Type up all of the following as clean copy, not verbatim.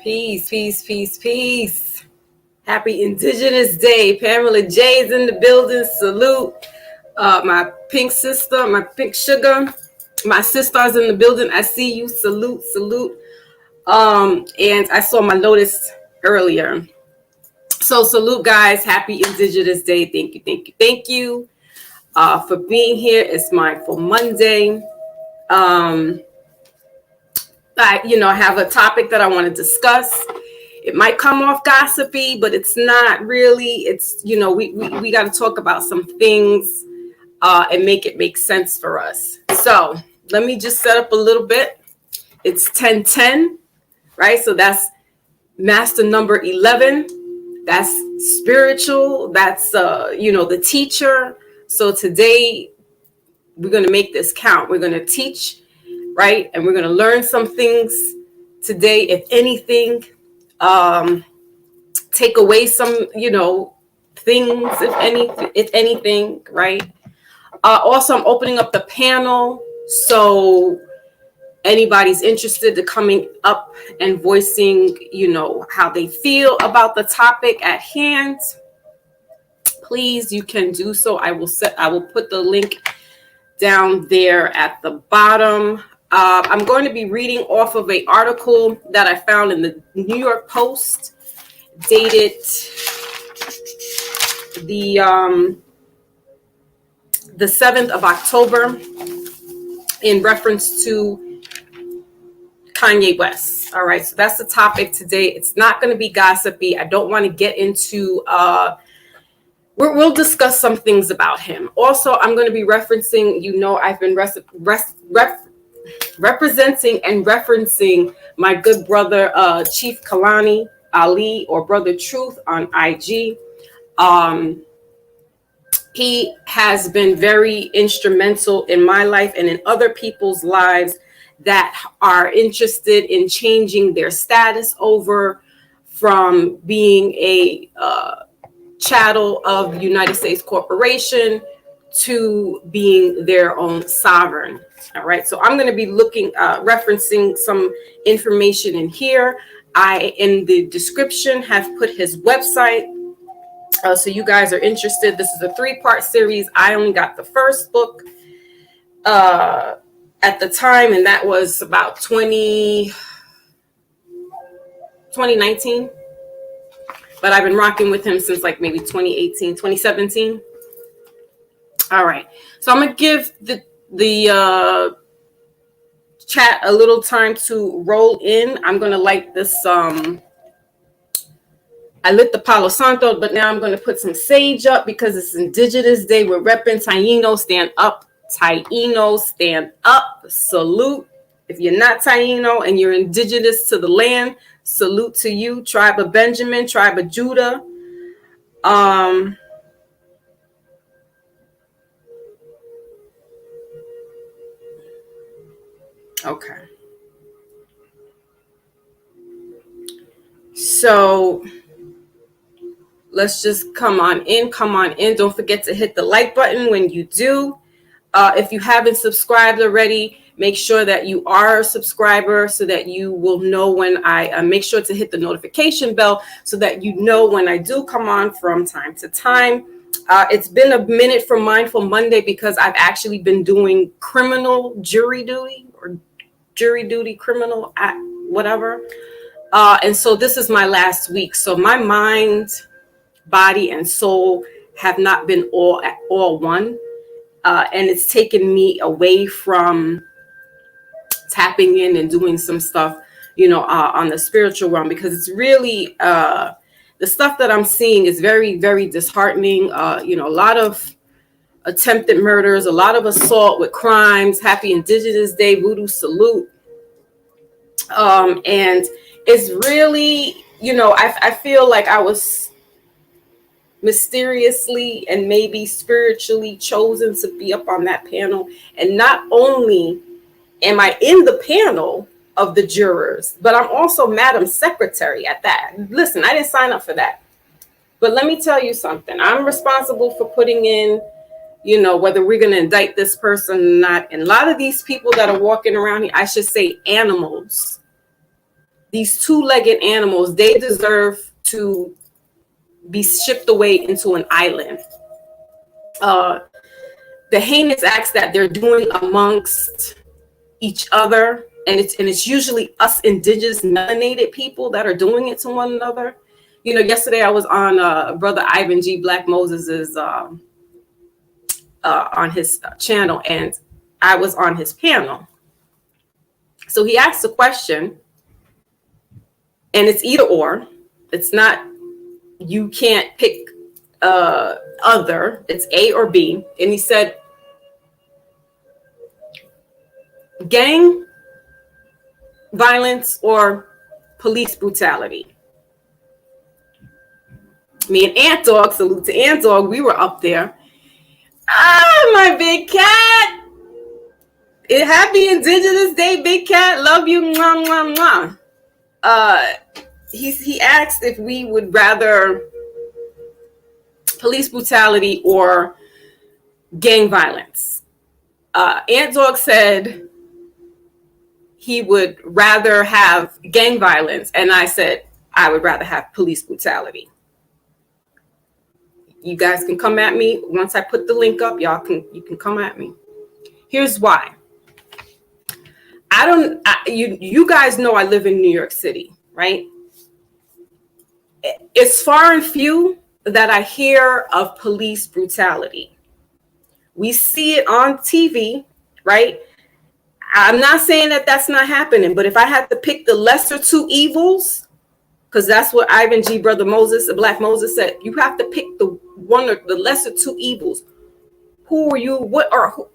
Peace, peace, peace, peace. Happy Indigenous Day. Pamela J is in the building. Salute. My pink sister, my pink sugar. My sister's in the building. I see you. Salute, salute. And I saw my lotus earlier. So salute, guys. Happy Indigenous Day. Thank you, thank you, thank you for being here. It's Mindful Monday. I have a topic that I want to discuss. It might come off gossipy, but it's not really. It's, we got to talk about some things and make it make sense for us. So let me just set up a little bit. It's 10:10, right? So that's master number 11. That's spiritual. That's, the teacher. So today we're going to make this count. We're going to teach, right? And we're going to learn some things today. If anything, take away some, things, if anything, right? Also, I'm opening up the panel. So anybody's interested to coming up and voicing, how they feel about the topic at hand, please, you can do so. I will put the link down there at the bottom. I'm going to be reading off of an article that I found in the New York Post, dated the 7th of October, in reference to Kanye West. All right, so that's the topic today. It's not going to be gossipy. I don't want to get into we'll discuss some things about him. Also, I'm going to be referencing, I've been representing and referencing my good brother, Chief Kalani Ali, or Brother Truth, on IG. He has been very instrumental in my life and in other people's lives that are interested in changing their status over from being a chattel of the United States Corporation to being their own sovereign. All right, so I'm going to be referencing some information in here. In the description, have put his website. So you guys are interested. This is a 3-part series. I only got the first book at the time, and that was about 2019. But I've been rocking with him since like maybe 2018, 2017. All right. So I'm going to give the chat a little time to roll in. I'm going to light this. I lit the Palo Santo, but now I'm going to put some sage up because it's Indigenous Day. We're repping Taino. Stand up. Taino, stand up. Salute. If you're not Taino and you're indigenous to the land, salute to you. Tribe of Benjamin, tribe of Judah. Okay. So let's just come on in. Don't forget to hit the like button when you do. If you haven't subscribed already, make sure that you are a subscriber so that you will know when I make sure to hit the notification bell so that you know when I do come on from time to time. It's been a minute from Mindful Monday because I've actually been doing criminal jury duty criminal act, whatever. And so this is my last week. So my mind, body, and soul have not been all one. And it's taken me away from tapping in and doing some stuff, on the spiritual realm, because it's really the stuff that I'm seeing is very, very disheartening. A lot of attempted murders, a lot of assault with crimes. Happy Indigenous Day, Voodoo salute. And it's really, I feel like I was mysteriously and maybe spiritually chosen to be up on that panel. And not only am I in the panel of the jurors, but I'm also Madam Secretary at that. Listen, I didn't sign up for that. But let me tell you something. I'm responsible for putting in, whether we're going to indict this person or not. And a lot of these people that are walking around here, I should say animals, these two-legged animals, they deserve to be shipped away into an island. The heinous acts that they're doing amongst each other, and it's usually us indigenous melanated people that are doing it to one another. You know, yesterday I was on brother Ivan G. Black Moses's on his channel, and I was on his panel. So he asked a question, and it's either or. It's not, you can't pick other. It's A or B. And he said, gang violence or police brutality. Me and Ant Dog, salute to Ant Dog, we were up there. Ah, my big cat. Happy Indigenous Day, big cat. Love you. Mwah, mwah, mwah. He asked if we would rather police brutality or gang violence. Ant Dog said he would rather have gang violence, and I said I would rather have police brutality. You guys can come at me once I put the link up. You can come at me. Here's why. You guys know I live in New York City, right? It's far and few that I hear of police brutality. We see it on TV, right? I'm not saying that that's not happening, but if I had to pick the lesser two evils, because that's what Ivan G. Brother Moses, the Black Moses, said, you have to pick the one or the lesser two evils. Who are you?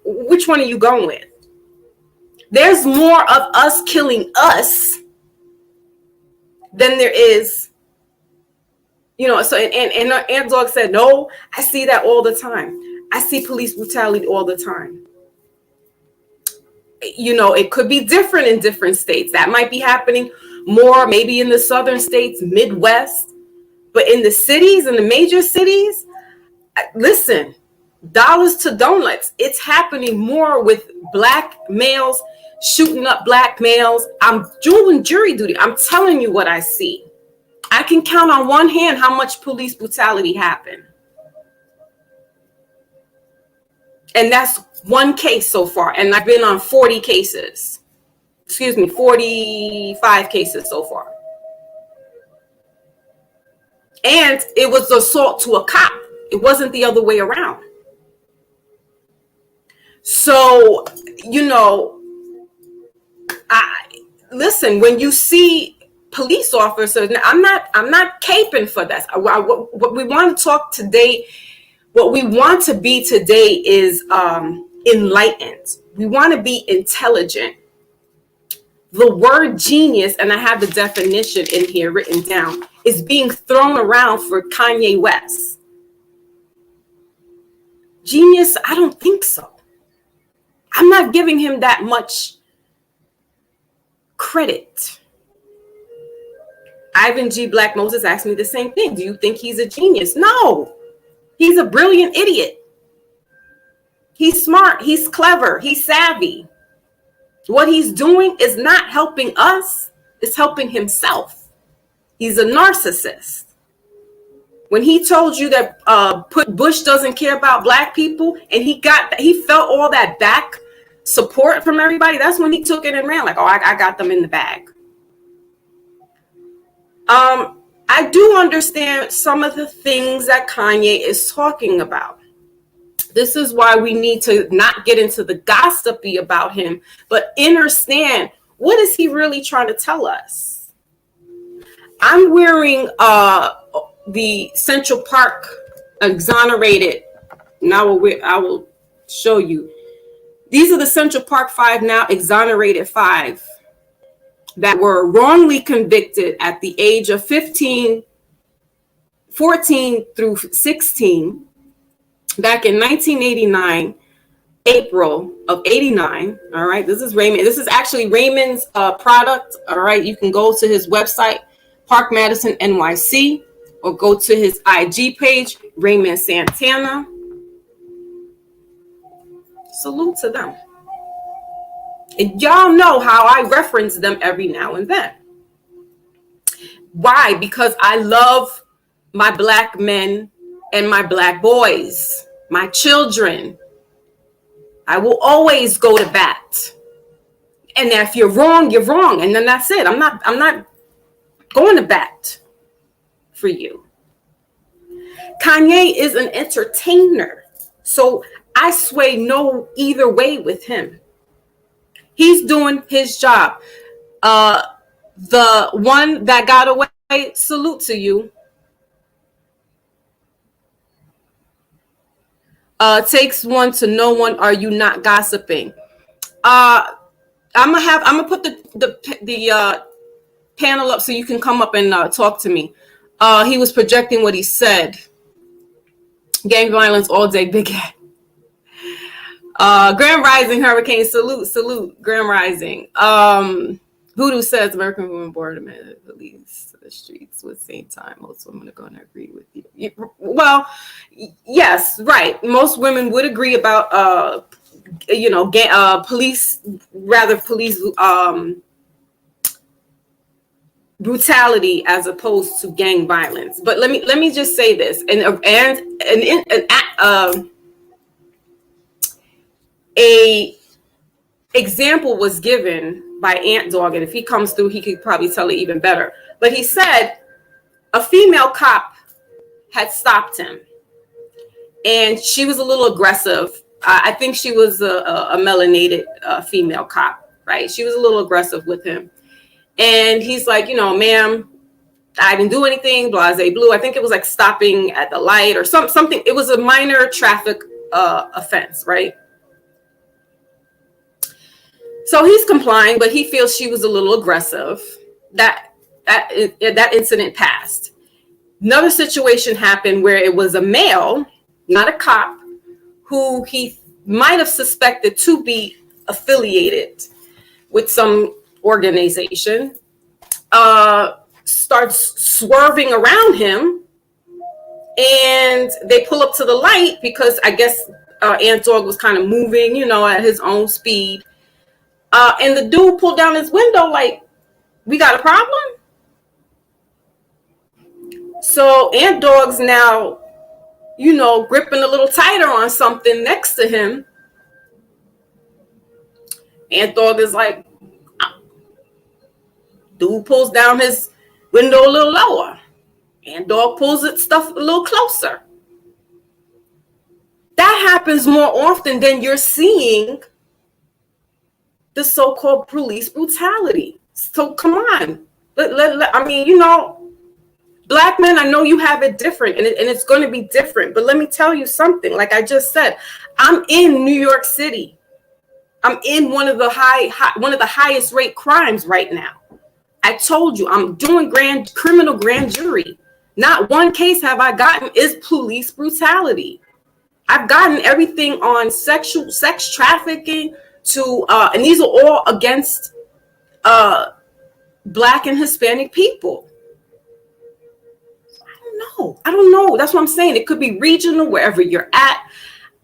Which one are you going with? There's more of us killing us than there is, so, and Dog said, no, I see that all the time. I see police brutality all the time. It could be different in different states. That might be happening more maybe in the southern states, Midwest, but in the cities, in the major cities, listen, dollars to donuts. It's happening more with black males shooting up black males. I'm doing jury duty. I'm telling you what I see. I can count on one hand how much police brutality happened. And that's one case so far. And I've been on 45 cases so far. And it was assault to a cop. It wasn't the other way around. So, listen, when you see police officers, I'm not caping for that. What we want to talk today, what we want to be today is enlightened. We want to be intelligent. The word genius, and I have the definition in here written down, is being thrown around for Kanye West. Genius, I don't think so. I'm not giving him that much credit. Ivan G. Black Moses asked me the same thing. Do you think he's a genius? No. He's a brilliant idiot. He's smart. He's clever. He's savvy. What he's doing is not helping us. It's helping himself. He's a narcissist. When he told you that Bush doesn't care about black people, and he felt all that back support from everybody, that's when he took it and ran like, oh, I got them in the bag. I do understand some of the things that Kanye is talking about. This is why we need to not get into the gossipy about him, but understand, what is he really trying to tell us? I'm wearing the Central Park exonerated. Now I will show you. These are the Central Park 5 now exonerated 5 that were wrongly convicted at the age of 14 through 16 back in 1989, April of 89. All right, this is Raymond. This is actually Raymond's product. All right, you can go to his website, Park Madison NYC, or go to his IG page, Raymond Santana. Salute to them. And y'all know how I reference them every now and then. Why? Because I love my black men and my black boys, my children. I will always go to bat. And if you're wrong, you're wrong. And then that's it. I'm not going to bat for you. Kanye is an entertainer. So I sway no either way with him. He's doing his job. The one that got away, salute to you. Takes one to know one. Are you not gossiping? I'm gonna put the panel up so you can come up and talk to me. He was projecting what he said. Gang violence all day, big head. Grand Rising, Hurricane, salute, Grand Rising. Voodoo says American women board police to the streets with same time. Most women are going to agree with you. Well, yes, right. Most women would agree about police brutality as opposed to gang violence. But let me just say this, a example was given by Ant Dog, and if he comes through, he could probably tell it even better. But he said a female cop had stopped him, and she was a little aggressive. I think she was a melanated female cop, right? She was a little aggressive with him. And he's like, ma'am, I didn't do anything, blase blue. I think it was like stopping at the light or something. It was a minor traffic offense, right? So he's complying, but he feels she was a little aggressive. That incident passed. Another situation happened where it was a male, not a cop, who he might have suspected to be affiliated with some organization, starts swerving around him, and they pull up to the light because I guess Ant Dog was kind of moving, at his own speed. And the dude pulled down his window like, we got a problem? So Ant Dog's now, gripping a little tighter on something next to him. Ant Dog is like, dude pulls down his window a little lower. Ant Dog pulls it stuff a little closer. That happens more often than you're seeing the so-called police brutality. So come on. Black men, I know you have it different, and it's going to be different. But let me tell you something. Like I just said, I'm in New York City. I'm in one of the highest rate crimes right now. I told you, I'm doing criminal grand jury. Not one case have I gotten is police brutality. I've gotten everything on sex trafficking to, and these are all against Black and Hispanic people. I don't know. That's what I'm saying. It could be regional, wherever you're at.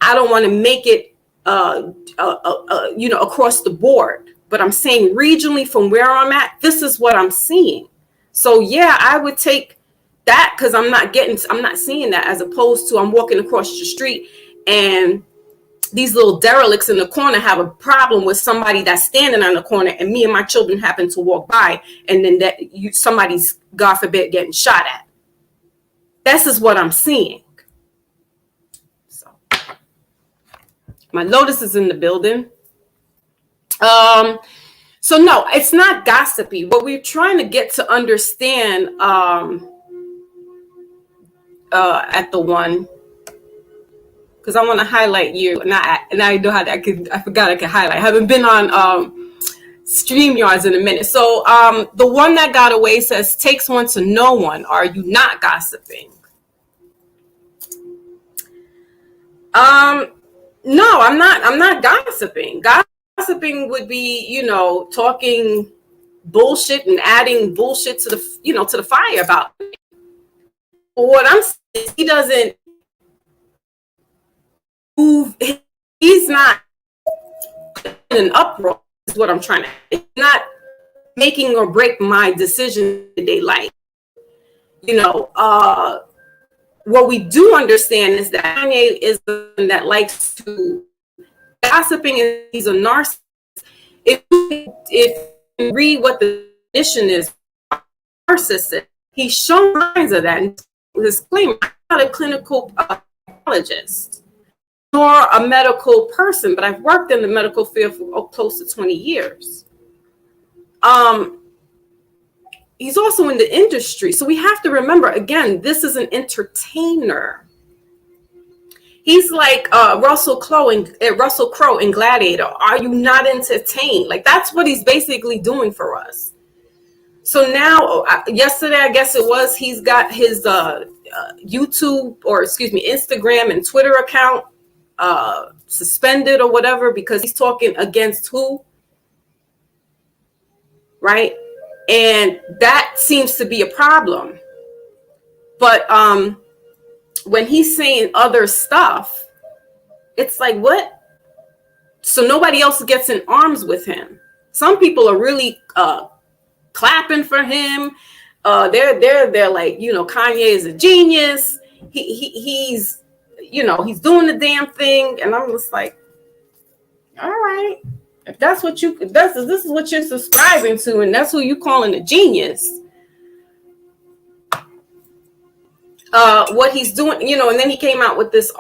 I don't want to make it, across the board. But I'm saying regionally from where I'm at, this is what I'm seeing. So yeah, I would take that because I'm not seeing that, as opposed to I'm walking across the street and these little derelicts in the corner have a problem with somebody that's standing on the corner, and me and my children happen to walk by, and then somebody's, God forbid, getting shot at. This is what I'm seeing. So my Lotus is in the building. So no, it's not gossipy. What we're trying to get to understand at the one, because I want to highlight you, and I know how I forgot I could highlight. I haven't been on StreamYards in a minute. So the one that got away says, takes one to know one. Are you not gossiping? No, I'm not gossiping. Gossiping would be, talking bullshit and adding bullshit to the fire about it. But what I'm saying is he doesn't move. He's not in an uproar. Is what I'm trying to. He's not making or break my decision today. Like You know, what we do understand is that Kanye is the one that likes to gossiping, and he's a narcissist. If you read what the definition is, narcissist, he's shown signs of that. And his claim, I'm not a clinical psychologist nor a medical person, but I've worked in the medical field for close to 20 years. He's also in the industry. So we have to remember, again, this is an entertainer. He's like Russell Crowe in Gladiator. Are you not entertained? Like, that's what he's basically doing for us. So now, yesterday, I guess it was, he's got his YouTube, or excuse me, Instagram and Twitter account suspended or whatever, because he's talking against who? Right? And that seems to be a problem. But when he's saying other stuff, it's like, what? So nobody else gets in arms with him. Some people are really clapping for him. They're like, you know, Kanye is a genius. He's, you know, he's doing the damn thing. And I'm just like, all right. If that's what this is what you're subscribing to, and that's who you calling a genius. What he's doing, you know, and then he came out with this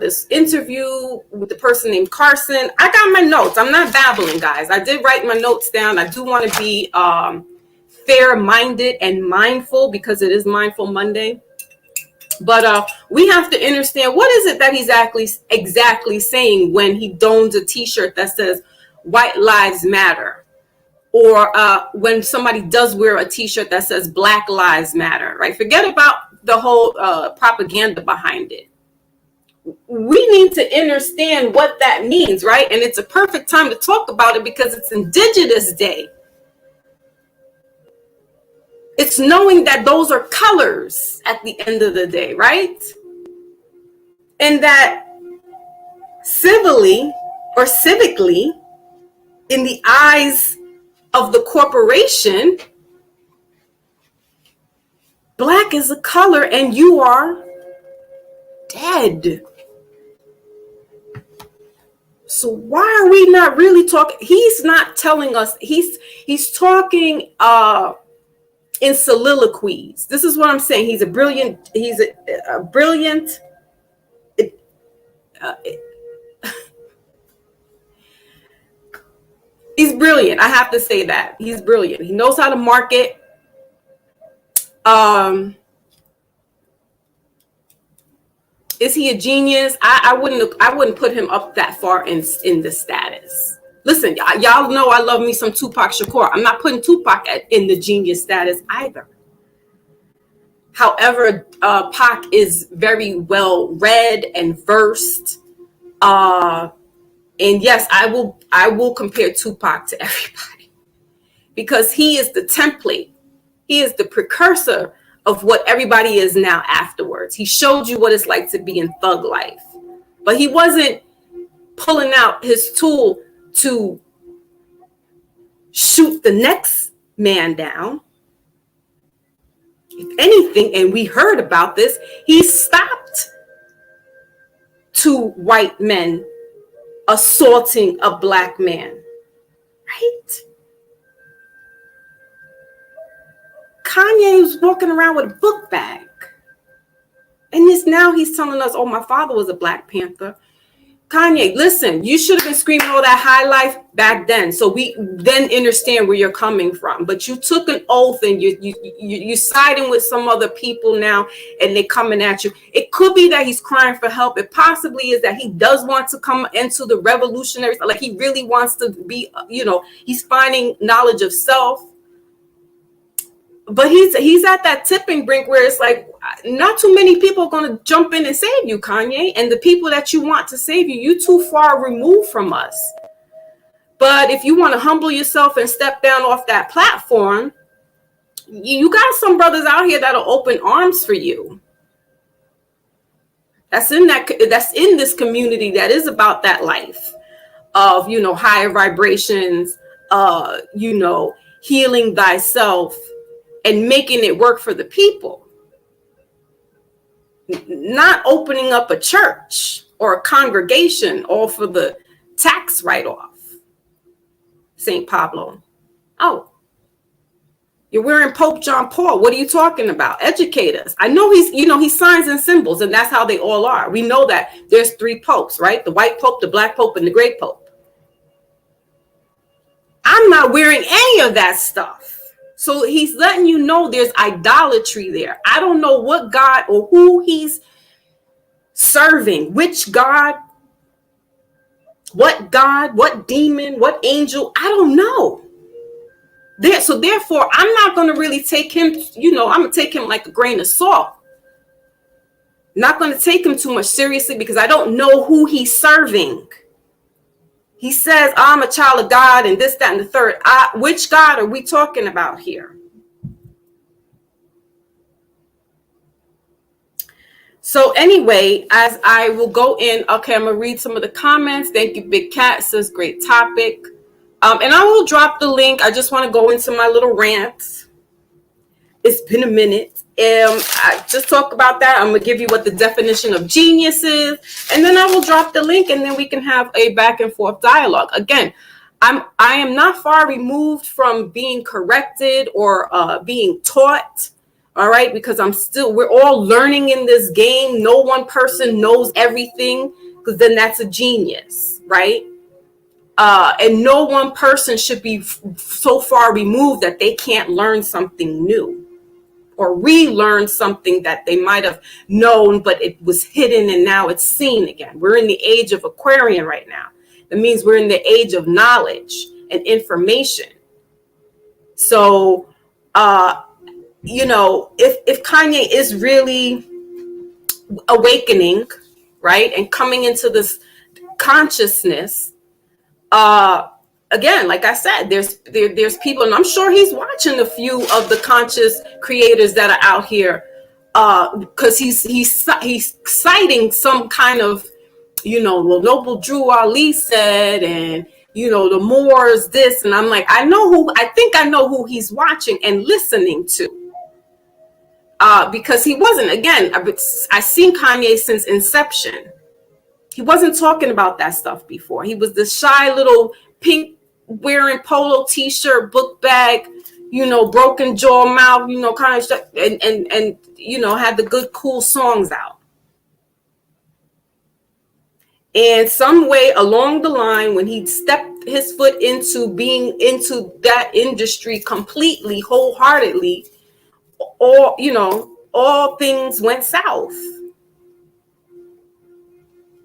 this interview with the person named Carson. I got my notes. I'm not babbling, guys. I did write my notes down. I do want to be fair-minded and mindful, because it is Mindful Monday. But we have to understand, what is it that he's exactly saying when he dons a T-shirt that says "White Lives Matter," or when somebody does wear a T-shirt that says "Black Lives Matter," right? Forget about the whole propaganda behind it. We need to understand what that means, right? And it's a perfect time to talk about it, because it's Indigenous Day. It's knowing that those are colors at the end of the day, right? And that civilly or civically, in the eyes of the corporation, Black is a color and you are dead. So why are we not really talking? He's not telling us. He's talking in soliloquies. This is what I'm saying. He's a brilliant. He's a brilliant. He's brilliant. I have to say that he's brilliant. He knows how to market. Is he a genius? I wouldn't put him up that far in the status. Listen, y'all know I love me some Tupac Shakur. I'm not putting Tupac in the genius status either. However, Pac is very well read and versed. And yes, I will compare Tupac to everybody, because he is the template. He is the precursor of what everybody is now afterwards. He showed you what it's like to be in thug life, but he wasn't pulling out his tool to shoot the next man down. If anything, and we heard about this, he stopped two white men assaulting a Black man, right? Kanye was walking around with a book bag. And now he's telling us, oh, my father was a Black Panther. Kanye, listen, you should have been screaming all that high life back then. So we then understand where you're coming from. But you took an oath and you're siding with some other people now, and they're coming at you. It could be that he's crying for help. It possibly is that he does want to come into the revolutionary, like he really wants to be, he's finding knowledge of self. But he's at that tipping brink where it's like, not too many people are going to jump in and save you, Kanye. And the people that you want to save you, you're too far removed from us. But if you want to humble yourself and step down off that platform, you got some brothers out here that'll open arms for you. That's in this community that is about that life of, higher vibrations, healing thyself and making it work for the people. not opening up a church or a congregation all for the tax write-off. St. Pablo. Oh, you're wearing Pope John Paul. What are you talking about? Educate us. I know he's signs and symbols, and that's how they all are. We know that there's 3 popes, right? The white pope, the black pope, and the gray pope. I'm not wearing any of that stuff. So he's letting you know there's idolatry there. I don't know what God or who he's serving, which God, what demon, what angel, I don't know. So therefore, I'm not going to really take him, I'm going to take him like a grain of salt. Not going to take him too much seriously because I don't know who he's serving. He says, I'm a child of God and this, that, and the third. Which God are we talking about here? So anyway, as I will go in, okay, I'm going to read some of the comments. Thank you, Big Cat. Says great topic. And I will drop the link. I just want to go into my little rant. It's been a minute. I just talk about that. I'm going to give you what the definition of genius is. And then I will drop the link and then we can have a back and forth dialogue. Again, I am not far removed from being corrected or being taught. All right. Because we're all learning in this game. No one person knows everything because then that's a genius. Right. And no one person should be so far removed that they can't learn something new or relearn something that they might have known, but it was hidden and now it's seen again. We're in the age of Aquarian right now. That means we're in the age of knowledge and information. So, if Kanye is really awakening, right, and coming into this consciousness, again, like I said, there's people, and I'm sure he's watching a few of the conscious creators that are out here, because he's citing some kind of, well, Noble Drew Ali said, and the Moors this, and I'm like, I think I know who he's watching and listening to, because he wasn't. Again, I've seen Kanye since inception. He wasn't talking about that stuff before. He was this shy little pink wearing polo t-shirt, book bag, broken jaw mouth, kind of stuff, and had the good, cool songs out. And some way along the line, when he stepped his foot into being into that industry completely, wholeheartedly, all things went south.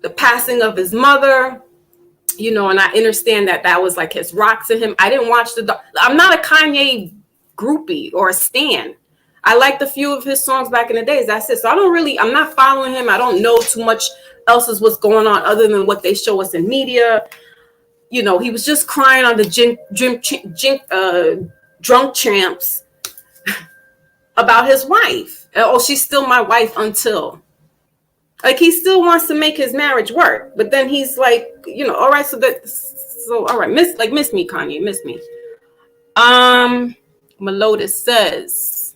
The passing of his mother, and I understand that was like his rock to him. I didn't watch I'm not a Kanye groupie or a stan. I liked a few of his songs back in the days. That's it. So I'm not following him. I don't know too much else is what's going on other than what they show us in media. He was just crying on the drunk champs about his wife. Oh, she's still my wife until. Like, he still wants to make his marriage work, but then he's like, all right, all right, miss me, Kanye, miss me. Melotus says,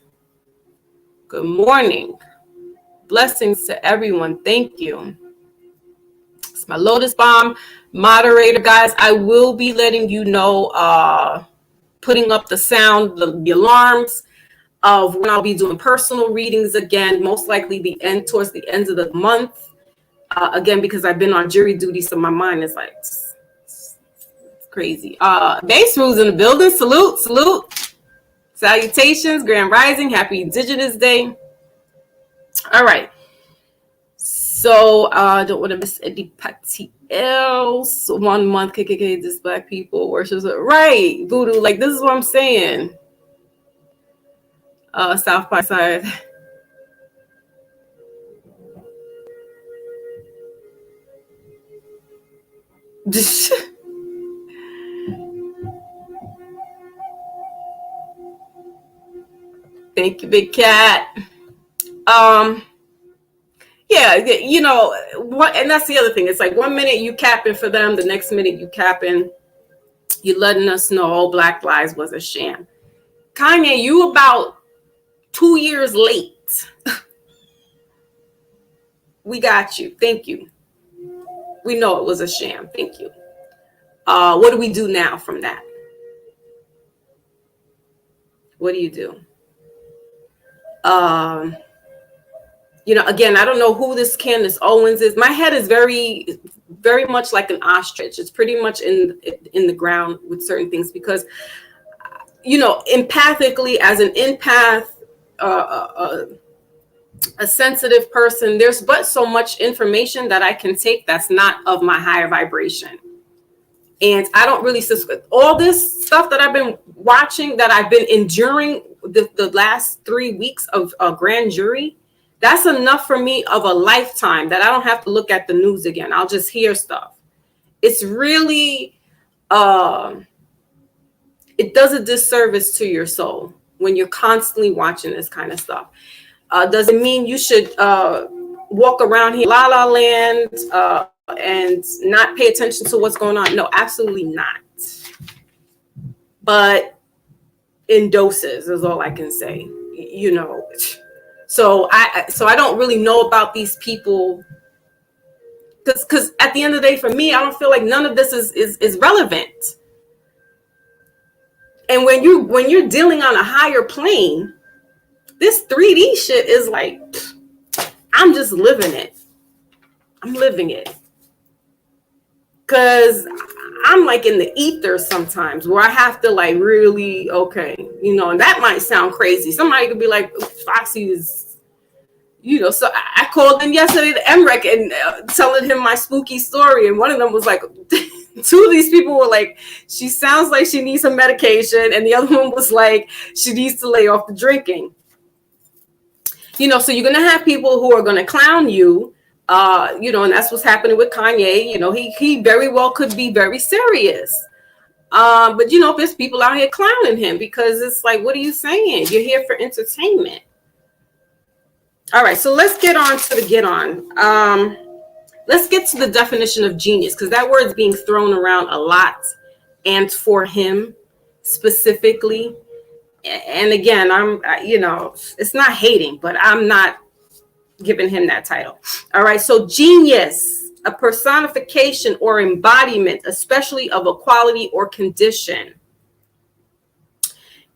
good morning, blessings to everyone. Thank you. It's my Lotus Bomb moderator, guys. I will be letting you know, putting up the sound, the alarms of when I'll be doing personal readings again, most likely towards the end of the month. Again, because I've been on jury duty, so my mind is like it's crazy. Base Rules in the building. Salute. Salutations, Grand Rising, Happy Indigenous Day. All right. So I don't want to miss anybody else. 1 month KKK, this Black people worships it. Right, Voodoo. Like, this is what I'm saying. South by side. Thank you, Big Cat. Yeah, what, and that's the other thing. It's like 1 minute you capping for them, the next minute you capping, you letting us know Black Lives was a sham. Kanye, you about 2 years late. We got you. Thank you. We know it was a sham. Thank you. What do we do now from that? What do you do? Again, I don't know who this Candace Owens is. My head is very, very much like an ostrich. It's pretty much in the ground with certain things because, empathically, as an empath, a sensitive person, there's but so much information that I can take that's not of my higher vibration. And I don't really all this stuff that I've been watching, that I've been enduring the last 3 weeks of a grand jury. That's enough for me of a lifetime that I don't have to look at the news again. I'll just hear stuff. It's really, it does a disservice to your soul when you're constantly watching this kind of stuff. Does it mean you should walk around here, la la land, and not pay attention to what's going on? No, absolutely not. But in doses is all I can say. So I don't really know about these people because at the end of the day, for me, I don't feel like none of this is relevant. And when you're dealing on a higher plane, this 3D shit is like, I'm just living it. I'm living it. Because I'm like in the ether sometimes where I have to like really, okay, and that might sound crazy. Somebody could be like, Foxy is, so I called in yesterday to MREC and telling him my spooky story. And one of them was like, two of these people were like, she sounds like she needs some medication. And the other one was like, she needs to lay off the drinking. So you're going to have people who are going to clown you. And that's what's happening with Kanye. He very well could be very serious. But there's people out here clowning him because it's like, what are you saying? You're here for entertainment. All right, so let's get on to the get on. Let's get to the definition of genius, because that word's being thrown around a lot, and for him specifically. And again, it's not hating, but I'm not giving him that title. All right, so genius, a personification or embodiment, especially of a quality or condition.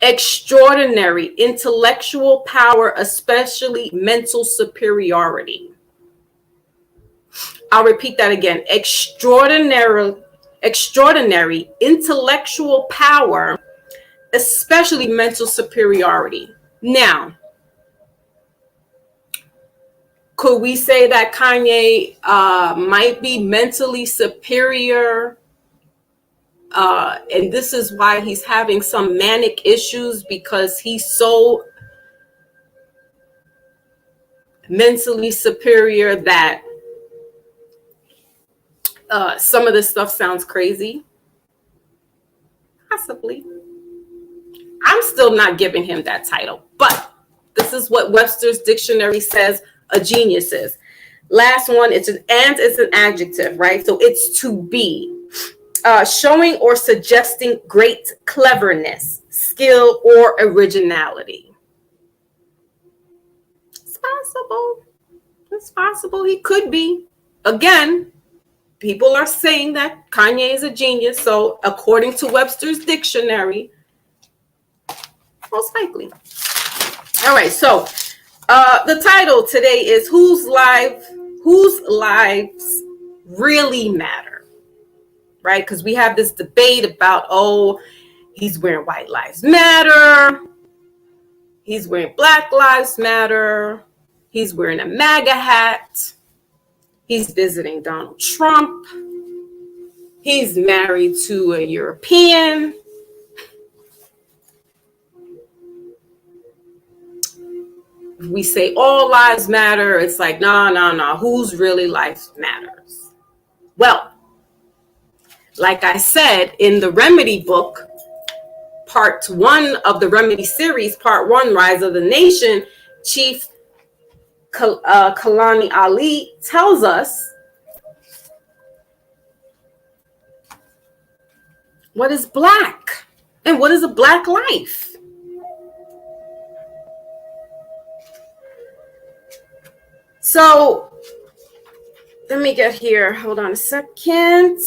Extraordinary intellectual power, especially mental superiority. I'll repeat that again. Extraordinary intellectual power, especially mental superiority. Now, could we say that Kanye might be mentally superior? And this is why he's having some manic issues, because he's so mentally superior that some of this stuff sounds crazy. Possibly. I'm still not giving him that title, but this is what Webster's dictionary says a genius is. Last one, it's an adjective, right? So it's to be. Showing or suggesting great cleverness, skill, or originality. It's possible. It's possible he could be. Again, people are saying that Kanye is a genius. So according to Webster's dictionary, most likely. All right. So the title today is Whose Lives Really Matter? Right? Because we have this debate about, he's wearing White Lives Matter. He's wearing Black Lives Matter. He's wearing a MAGA hat. He's visiting Donald Trump. He's married to a European. We say all lives matter. It's like, no. Whose really life matters? Well, like I said, in the Remedy book, part 1 of the Remedy series, part 1, Rise of the Nation, Chief Kalani Ali tells us what is Black and what is a Black life. So Let me get here. Hold on a second.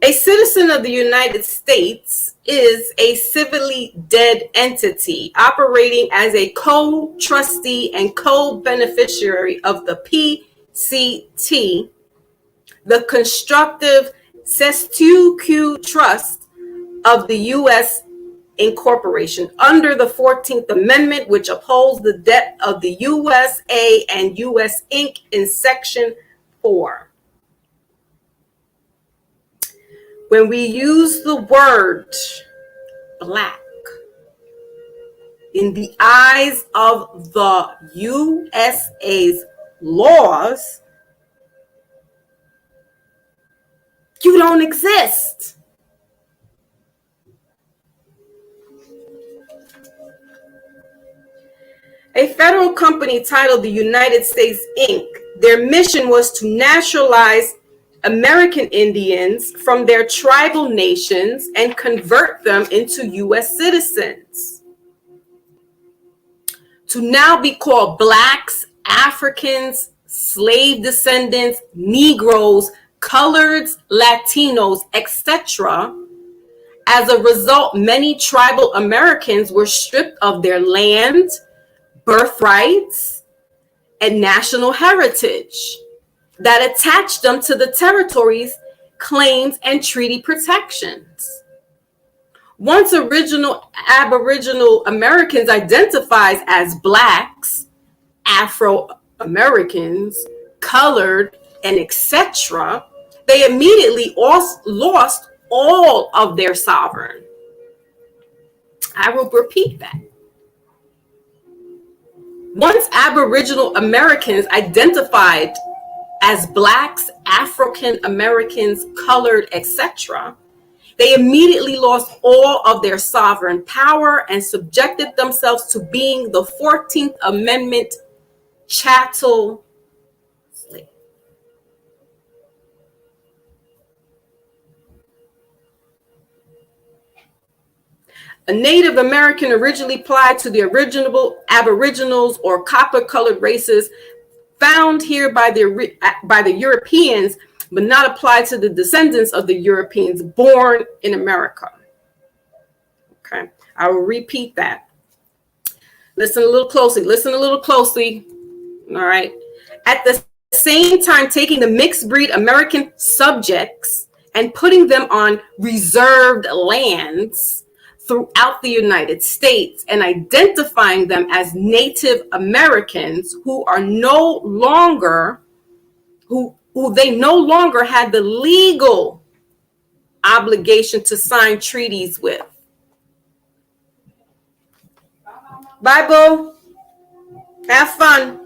A citizen of the United States is a civilly dead entity operating as a co-trustee and co-beneficiary of the PCT, the Constructive Cestui Trust of the U.S. Incorporation, under the 14th Amendment, which upholds the debt of the USA and U.S. Inc. in Section 4. When we use the word black in the eyes of the USA's laws, you don't exist. A federal company titled the United States Inc., their mission was to naturalize American Indians from their tribal nations and convert them into U.S. citizens. To now be called blacks, Africans, slave descendants, Negroes, coloreds, Latinos, etc. As a result, many tribal Americans were stripped of their land, birthrights, and national heritage that attached them to the territories, claims, and treaty protections. Once original Aboriginal Americans identified as blacks, Afro-Americans, colored, and etc., they immediately lost all of their sovereign. I will repeat that. Once Aboriginal Americans identified as blacks, African Americans, colored, etc., they immediately lost all of their sovereign power and subjected themselves to being the 14th Amendment chattel slave. A Native American originally applied to the original Aboriginals or copper-colored races found here by the Europeans, but not applied to the descendants of the Europeans born in America. Okay, I will repeat that. Listen a little closely. All right. At the same time, taking the mixed breed American subjects and putting them on reserved lands throughout the United States and identifying them as Native Americans who no longer had the legal obligation to sign treaties with. Bye, boo. Have fun.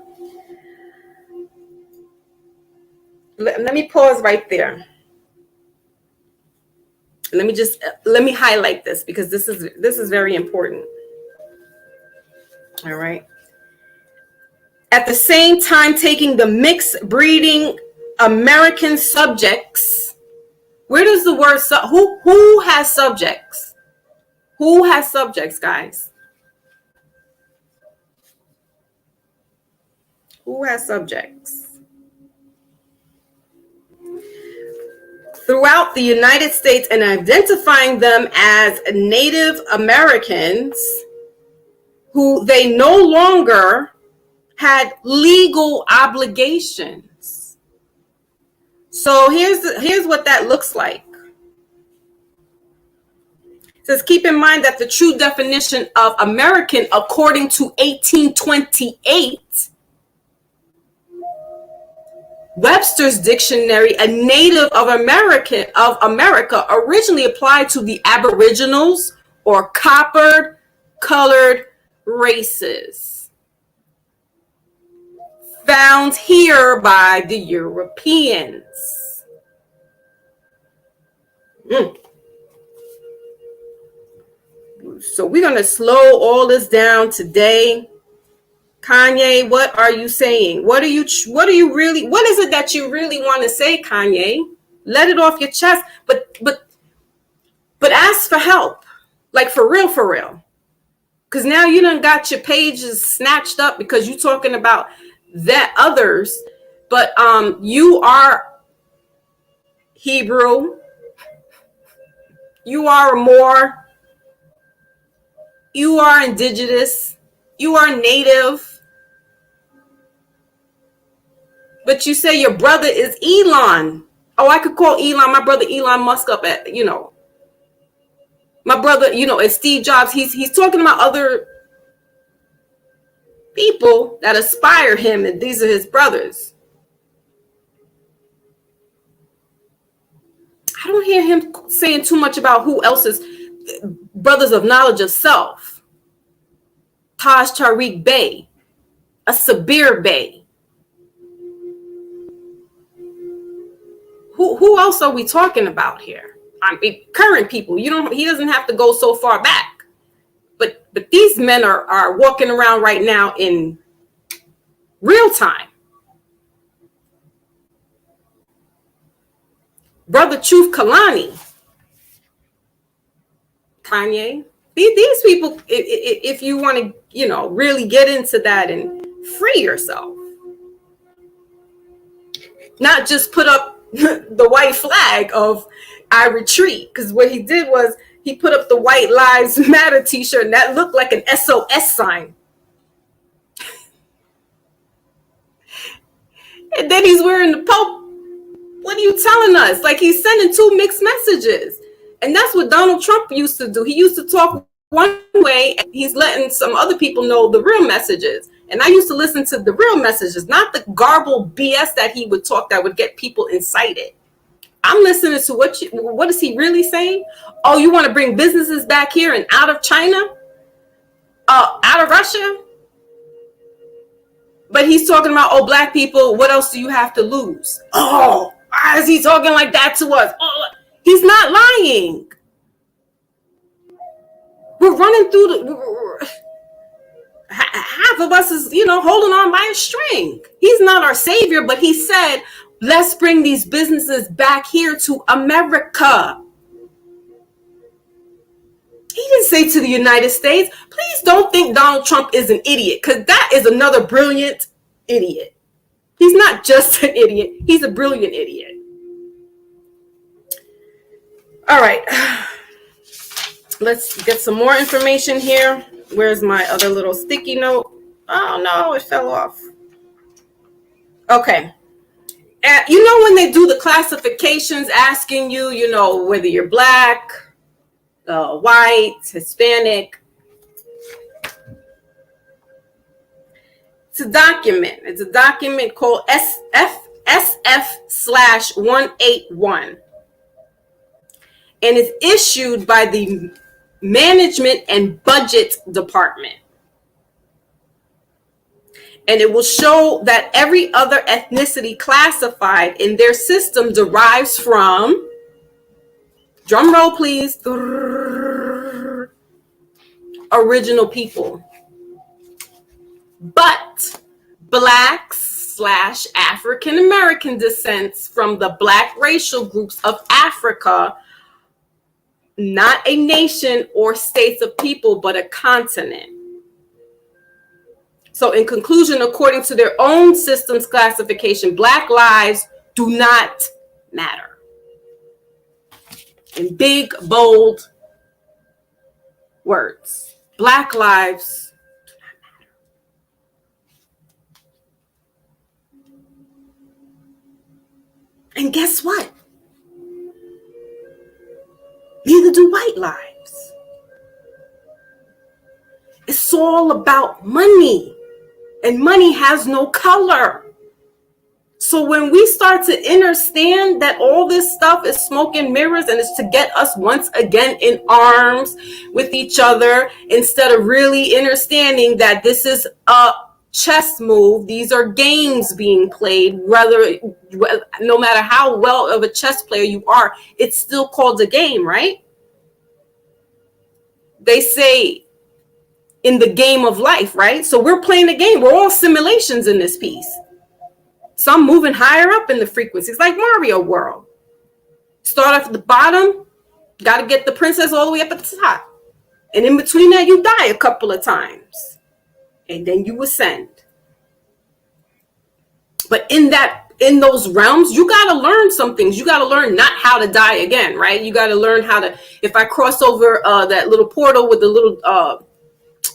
Let me pause right there. Let me highlight this because this is very important. All right. At the same time, taking the mixed breeding American subjects, where does the word who has subjects? Who has subjects, guys? Who has subjects? Throughout the United States and identifying them as Native Americans who they no longer had legal obligations. So here's what that looks like. It says, keep in mind that the true definition of American, according to 1828, Webster's dictionary, a native of America, originally applied to the Aboriginals or copper-colored races found here by the Europeans. So we're going to slow all this down today. Kanye, what are you saying? What is it that you really want to say, Kanye? Let it off your chest, but ask for help. Like for real. Because now you done got your pages snatched up because you talking about that others, but you are Hebrew, you are Moor, you are indigenous, you are native, but you say your brother is Elon. Oh, I could call Elon, my brother Elon Musk up at, my brother, as Steve Jobs. He's talking about other people that aspire him, and these are his brothers. I don't hear him saying too much about who else is brothers of knowledge of self. Taj Tariq Bey, a Sabir Bey. Who else are we talking about here? I mean, current people. He doesn't have to go so far back. But these men are walking around right now in real time. Brother Truth Kalani, Kanye. These people, if you want to, really get into that and free yourself, not just put up the white flag of I retreat. Because what he did was he put up the White Lives Matter t-shirt, and that looked like an SOS sign. And then he's wearing the Pope. What are you telling us? Like, he's sending two mixed messages. And that's what Donald Trump used to do. He used to talk one way, and he's letting some other people know the real messages. And I used to listen to the real messages, not the garbled BS that he would talk that would get people incited. I'm listening to what is he really saying? Oh, you want to bring businesses back here and out of China? Out of Russia? But he's talking about, oh, black people, what else do you have to lose? Oh, why is he talking like that to us? Oh, he's not lying. We're running through half of us is, holding on by a string. He's not our savior, but he said, let's bring these businesses back here to America. He didn't say to the United States. Please don't think Donald Trump is an idiot, because that is another brilliant idiot. He's not just an idiot. He's a brilliant idiot. All right. Let's get some more information here. Where's my other little sticky note? Oh, no, it fell off. Okay. When they do the classifications asking you, whether you're black, white, Hispanic. It's a document. It's a document called SF/181. And it's issued by the Management and Budget Department. And it will show that every other ethnicity classified in their system derives from, drum roll please, original people. But Blacks/African American descents from the Black racial groups of Africa, not a nation or states of people, but a continent. So in conclusion, according to their own system's classification, Black lives do not matter. In big, bold words, Black lives do not matter. And guess what? Neither do white lives. It's all about money. And money has no color. So when we start to understand that all this stuff is smoke and mirrors, and it's to get us once again in arms with each other, instead of really understanding that this is a chess move, these are games being played, no matter how well of a chess player you are, it's still called a game, right? They say in the game of life, right? So we're playing a game. We're all simulations in this piece. Some moving higher up in the frequencies, like Mario World. Start off at the bottom, got to get the princess all the way up at the top. And in between that, you die a couple of times. And then you ascend. But in those realms, you got to learn some things. You got to learn not how to die again, right? You got to learn how to, if I cross over that little portal with the little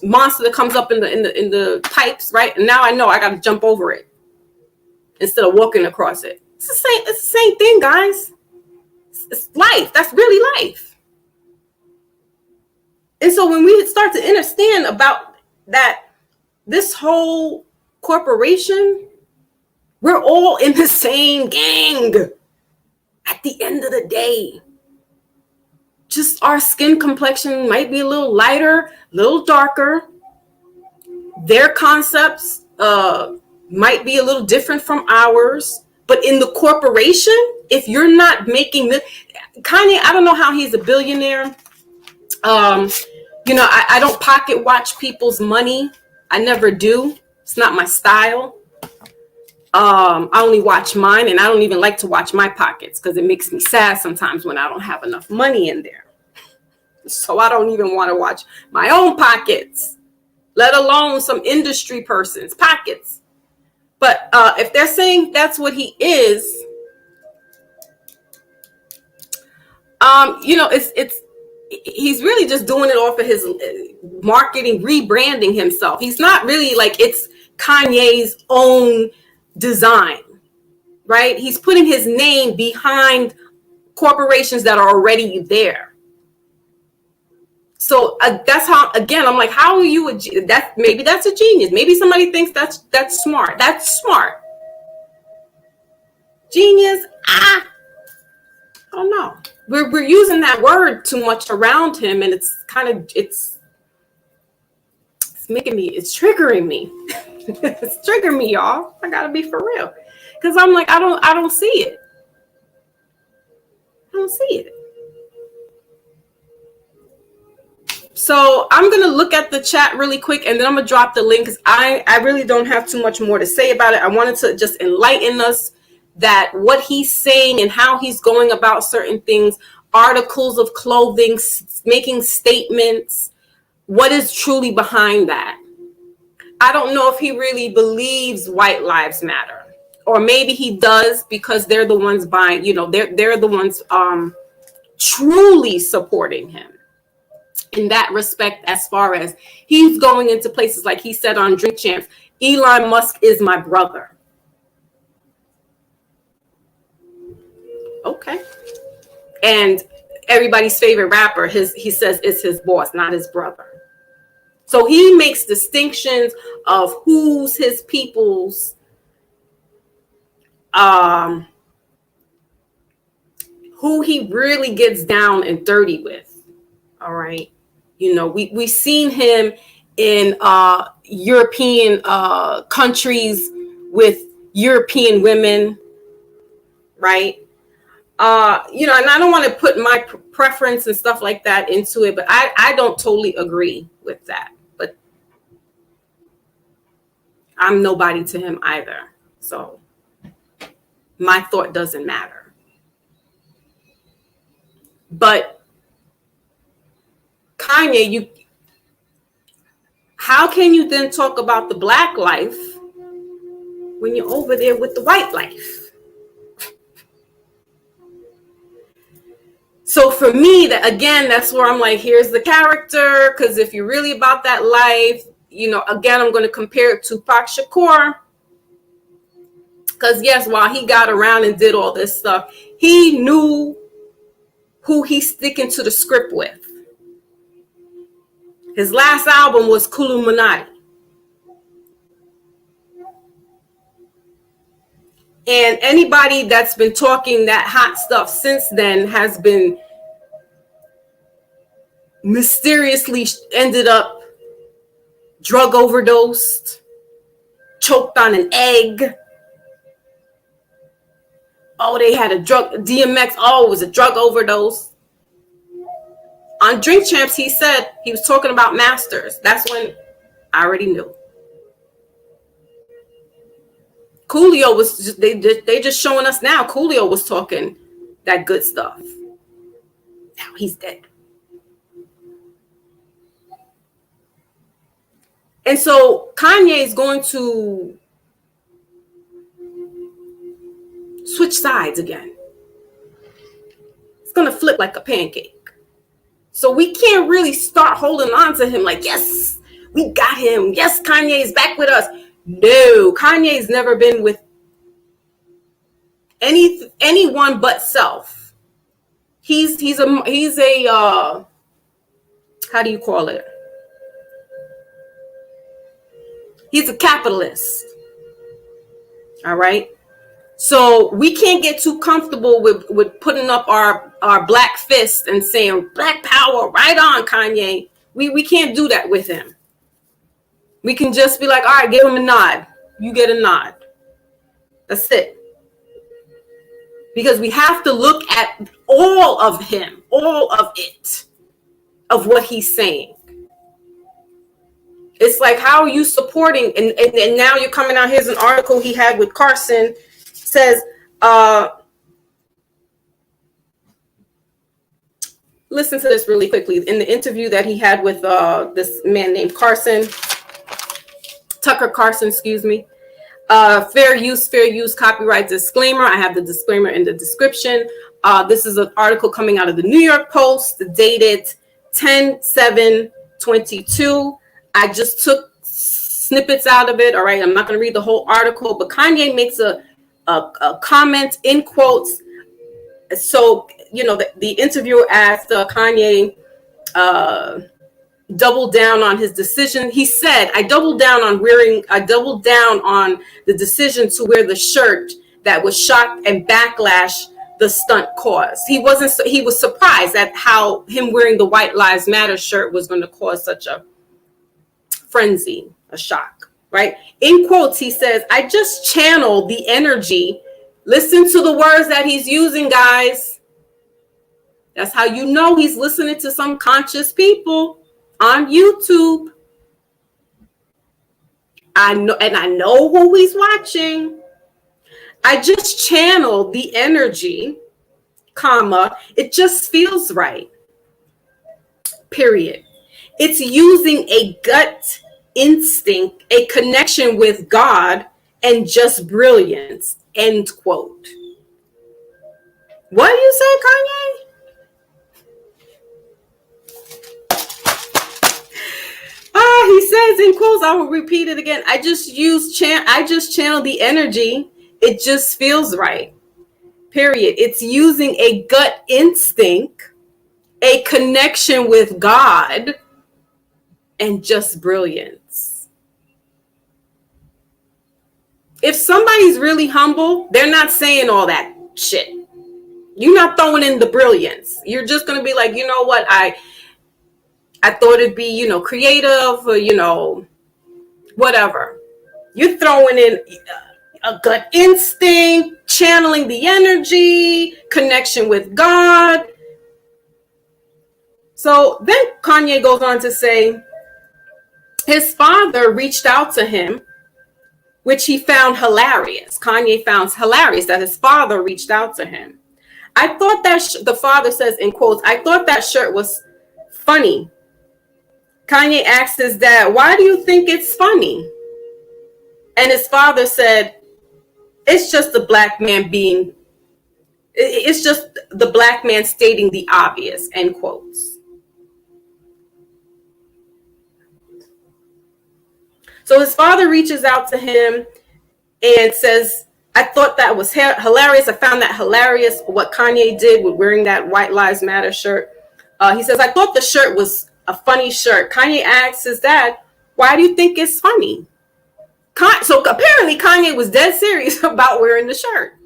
monster that comes up in the pipes, right? And now I know I got to jump over it instead of walking across it. It's the same thing, guys. It's life. That's really life. And so when we start to understand about that, this whole corporation, we're all in the same gang at the end of the day. Just our skin complexion might be a little lighter, a little darker. Their concepts might be a little different from ours. But in the corporation, if you're not making Kanye, I don't know how he's a billionaire. I don't pocket watch people's money. I never do. It's not my style. I only watch mine, and I don't even like to watch my pockets because it makes me sad sometimes when I don't have enough money in there. So I don't even want to watch my own pockets, let alone some industry person's pockets. But if they're saying that's what he is, he's really just doing it off of his marketing, rebranding himself. He's not really like it's Kanye's own design, right? He's putting his name behind corporations that are already there. So that's how, again, I'm like, how are you maybe that's a genius. Maybe somebody thinks that's smart. That's smart. Genius, I don't know. We're using that word too much around him, and it's triggering me. It's triggering me, y'all. I gotta be for real, because I'm like, I don't see it. I don't see it. So I'm gonna look at the chat really quick, and then I'm gonna drop the link, because I really don't have too much more to say about it. I wanted to just enlighten us that what he's saying and how he's going about certain things, articles of clothing, making statements, what is truly behind that. I don't know if he really believes white lives matter, or maybe he does because they're the ones buying, they're the ones truly supporting him in that respect. As far as he's going into places like he said on Drink Champs, Elon Musk is my brother. Okay. And everybody's favorite rapper, he says it's his boss, not his brother. So he makes distinctions of who's his people's, who he really gets down and dirty with. All right. We've seen him in European countries with European women, right? And I don't want to put my preference and stuff like that into it, but I don't totally agree with that. But I'm nobody to him either. So my thought doesn't matter. But Kanye, how can you then talk about the black life when you're over there with the white life? So for me, that's where I'm like, here's the character. Because if you're really about that life, again, I'm going to compare it to Tupac Shakur. Because yes, while he got around and did all this stuff, he knew who he's sticking to the script with. His last album was Kuluminati. And anybody that's been talking that hot stuff since then has been mysteriously ended up drug overdosed, choked on an egg. Oh, they had a DMX. Oh, it was a drug overdose. On Drink Champs, he said he was talking about masters. That's when I already knew. Coolio was they just showing us now. Coolio was talking that good stuff. Now he's dead. And so Kanye is going to switch sides again. It's going to flip like a pancake. So we can't really start holding on to him like, yes, we got him. Yes, Kanye is back with us. No, Kanye's never been with anyone but self. He's a how do you call it? He's a capitalist. All right. So we can't get too comfortable with putting up our black fist and saying black power, right on, Kanye. We can't do that with him. We can just be like, all right, give him a nod. You get a nod. That's it. Because we have to look at all of him, all of it, of what he's saying. It's like, how are you supporting? And now you're coming out. Here's an article he had with Carson. Says, listen to this really quickly. In the interview that he had with this man named Tucker Carlson, excuse me. Fair use, copyright disclaimer. I have the disclaimer in the description. This is an article coming out of the New York Post, dated 10/7/22. I just took snippets out of it. All right, I'm not going to read the whole article, but Kanye makes a comment in quotes. So, the interviewer asked Kanye, double down on his decision. He said, I doubled down on the decision to wear the shirt that was shock and backlash the stunt caused. He was surprised at how him wearing the White Lives Matter shirt was going to cause such a frenzy, a shock, right? In quotes, he says, I just channeled the energy. Listen to the words that he's using, guys. That's how you know he's listening to some conscious people on YouTube. I know who he's watching. I just channeled the energy, comma, it just feels right. Period. It's using a gut instinct, a connection with God, and just brilliance. End quote. What do you say, Kanye? He says in quotes, I will repeat it again. I just channel the energy. It just feels right. Period. It's using a gut instinct, a connection with God, and just brilliance. If somebody's really humble, they're not saying all that shit. You're not throwing in the brilliance. You're just going to be like, you know what? I thought it'd be, creative or, whatever. You're throwing in a gut instinct, channeling the energy, connection with God. So then Kanye goes on to say his father reached out to him, which he found hilarious. Kanye found hilarious that his father reached out to him. I thought that the father says in quotes, I thought that shirt was funny. Kanye asked his dad, why do you think it's funny? And his father said, it's just the black man stating the obvious, end quotes. So his father reaches out to him and says, I thought that was hilarious. I found that hilarious, what Kanye did with wearing that White Lives Matter shirt. He says, I thought the shirt was a funny shirt. Kanye asks his dad, why do you think it's funny? So apparently Kanye was dead serious about wearing the shirt.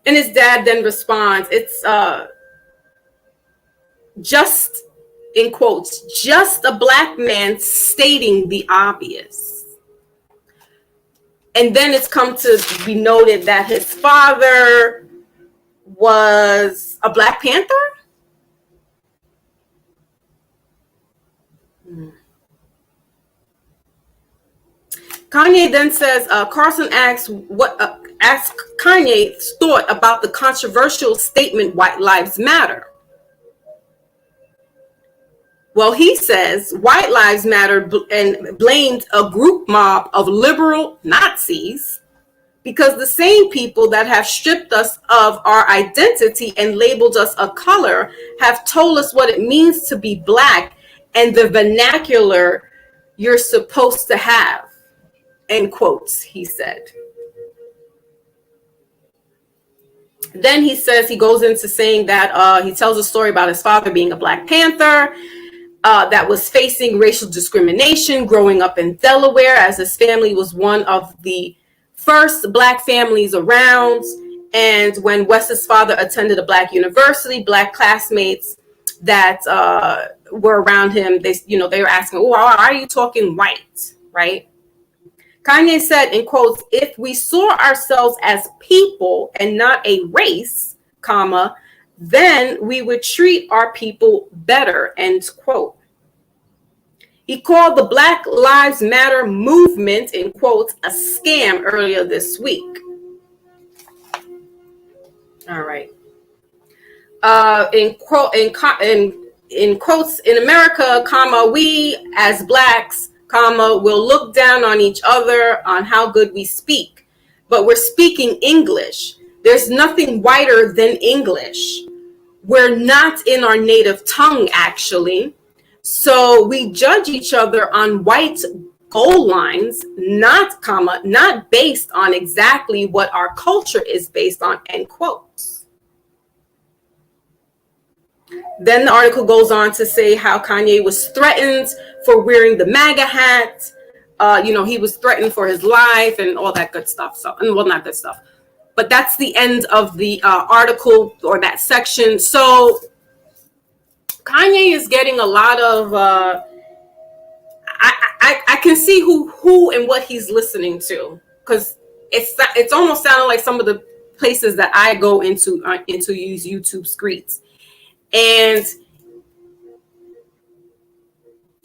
And his dad then responds, it's just, in quotes, just a black man stating the obvious. And then it's come to be noted that his father was a Black Panther. Kanye then says, Carson asks Kanye's thought about the controversial statement, White Lives Matter. Well, he says white lives matter and blamed a group mob of liberal Nazis because the same people that have stripped us of our identity and labeled us a color have told us what it means to be black and the vernacular you're supposed to have, end quotes, he said. Then he says, he goes into saying that he tells a story about his father being a Black Panther that was facing racial discrimination growing up in Delaware, as his family was one of the first Black families around. And when West's father attended a Black university, Black classmates that were around him, they were asking, "Oh, why are you talking white?" Right? Kanye said, in quotes, "If we saw ourselves as people and not a race, comma, then we would treat our people better," end quote. He called the Black Lives Matter movement, in quotes, a scam earlier this week. All right. In quotes, in America, comma, we as Blacks, comma, will look down on each other on how good we speak, but we're speaking English. There's nothing whiter than English. We're not in our native tongue, actually. So we judge each other on white goal lines, not based on exactly what our culture is based on, end quotes. Then the article goes on to say how Kanye was threatened for wearing the MAGA hat. He was threatened for his life and all that good stuff. So, well, not good stuff, but that's the end of the article or that section. So Kanye is getting a lot of, I can see who and what he's listening to, because it's almost sounding like some of the places that I go into use YouTube screens. And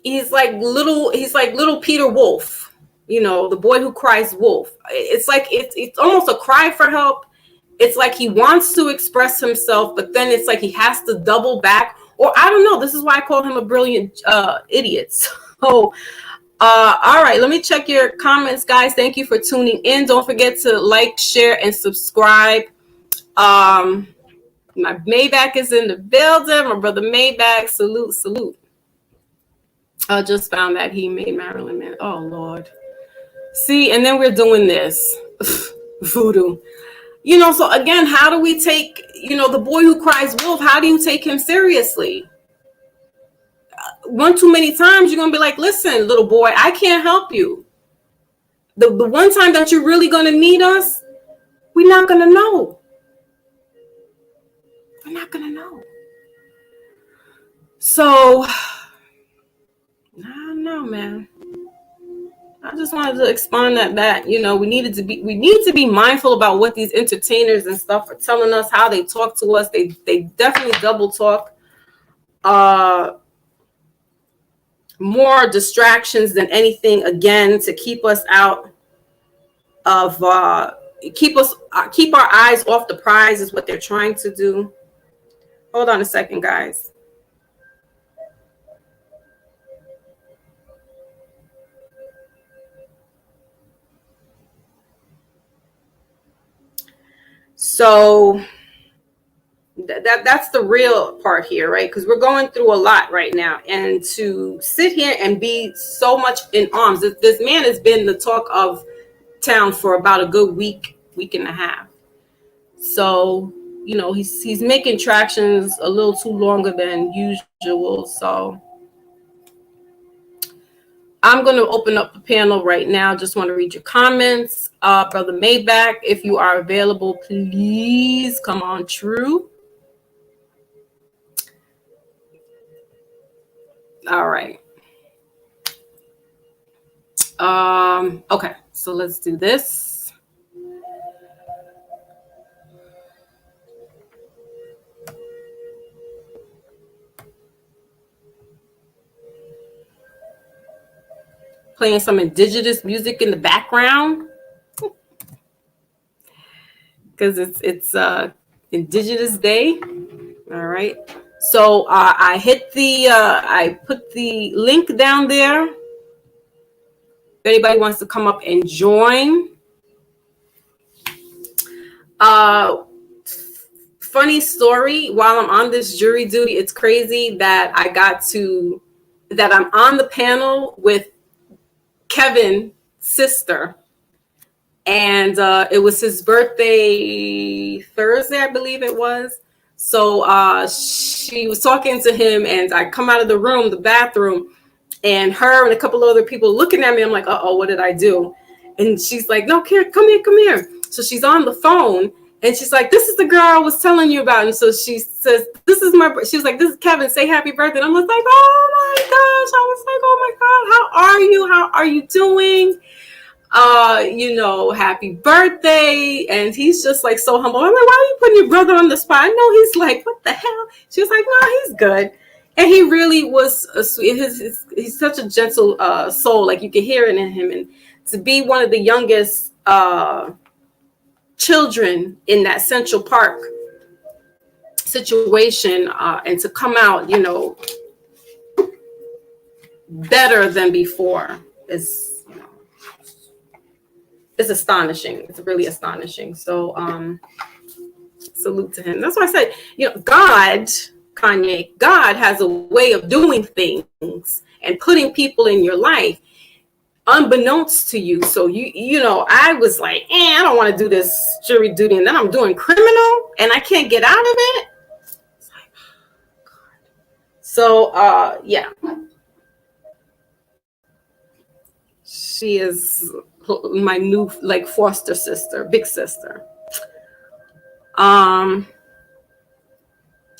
he's like little Peter Wolf, the boy who cries wolf. It's like it's almost a cry for help. It's like he wants to express himself, but then it's like he has to double back, or I don't know. This is why I call him a brilliant idiot. So all right, let me check your comments, guys. Thank you for tuning in. Don't forget to like, share, and subscribe. My Maybach is in the building. My brother Maybach, salute. I just found that he made Marilyn Man. Oh, Lord. See, and then we're doing this. Voodoo. So again, how do we take, the boy who cries wolf, how do you take him seriously? One too many times, you're going to be like, listen, little boy, I can't help you. The one time that you're really going to need us, we're not going to know. We're not going to know. So, I don't know, man. I just wanted to expand that we need to be mindful about what these entertainers and stuff are telling us, how they talk to us. They definitely double talk. More distractions than anything, again, to keep us out of keep our eyes off the prize is what they're trying to do. Hold on a second, guys. So that's the real part here, right? Because we're going through a lot right now, and to sit here and be so much in arms. This man has been the talk of town for about a good week and a half. So he's making tractions a little too longer than usual. So I'm going to open up the panel right now. Just want to read your comments. Brother Maybach, if you are available, please come on through. All right. Okay, so let's do this. Playing some indigenous music in the background because it's Indigenous Day. All right. So I put the link down there. If anybody wants to come up and join. Funny story, while I'm on this jury duty, it's crazy that I'm on the panel with Kevin's sister. And it was his birthday Thursday, I believe it was. So she was talking to him, and I come out of the bathroom, and her and a couple other people looking at me. I'm like, uh-oh, what did I do? And she's like, no, come here. So she's on the phone, and she's like, this is the girl I was telling you about. And so she says, she was like, this is Kevin, say happy birthday. And I'm like, oh my gosh. I was like, oh my God, how are you? How are you doing? Happy birthday. And he's just like so humble. I'm like, why are you putting your brother on the spot? I know he's like, what the hell? She was like, no, he's good. And he really was he's such a gentle soul. Like you can hear it in him. And to be one of the youngest children in that Central Park situation, and to come out, better than before is, it's astonishing. It's really astonishing. So salute to him. That's why I said, God has a way of doing things and putting people in your life unbeknownst to you. So I was like, I don't want to do this jury duty, and then I'm doing criminal and I can't get out of it. It's like, oh God. So yeah. She is my new foster sister, big sister.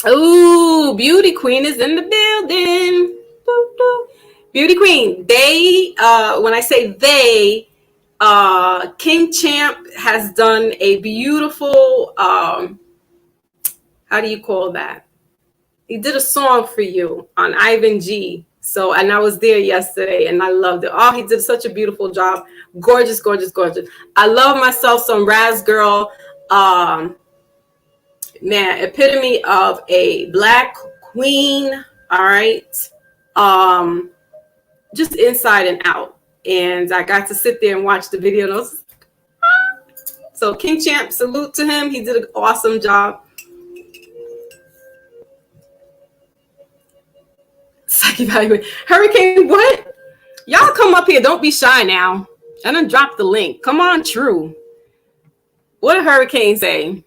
Oh, Beauty Queen is in the building. Beauty Queen. They, when I say they, King Champ has done a beautiful, how do you call that? He did a song for you on Ivan G. So, and I was there yesterday and I loved it. Oh, he did such a beautiful job. Gorgeous, gorgeous, gorgeous. I love myself some Raz Girl. Epitome of a Black queen. All right. Just inside and out. And I got to sit there and watch the video. And I was, so King Champ, salute to him. He did an awesome job. Hurricane, what? Y'all come up here. Don't be shy now. I done dropped the link. Come on, True. What did Hurricane say?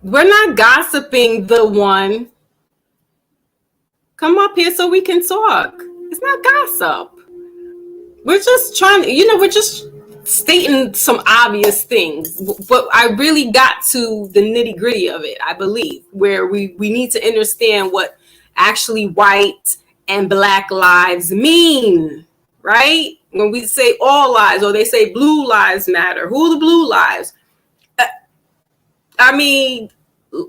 We're not gossiping, the one. Come up here so we can talk. It's not gossip. We're just trying to, we're just stating some obvious things, but I really got to the nitty gritty of it, I believe, where we need to understand what actually white and Black lives mean, right? When we say all lives, or they say blue lives matter, who are the blue lives? I mean,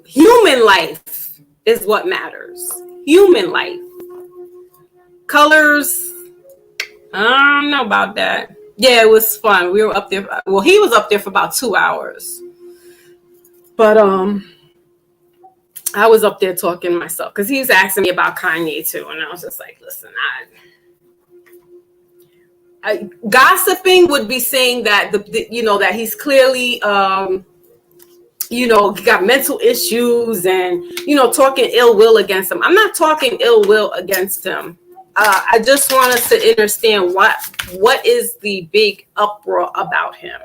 human life is what matters. Human life. Colors, I don't know about that. Yeah, it was fun. We were up there. Well, he was up there for about 2 hours. But I was up there talking myself because he was asking me about Kanye too. And I was just like, listen, gossiping would be saying that, that he's clearly, he got mental issues and, talking ill will against him. I'm not talking ill will against him. I just want us to understand what is the big uproar about him.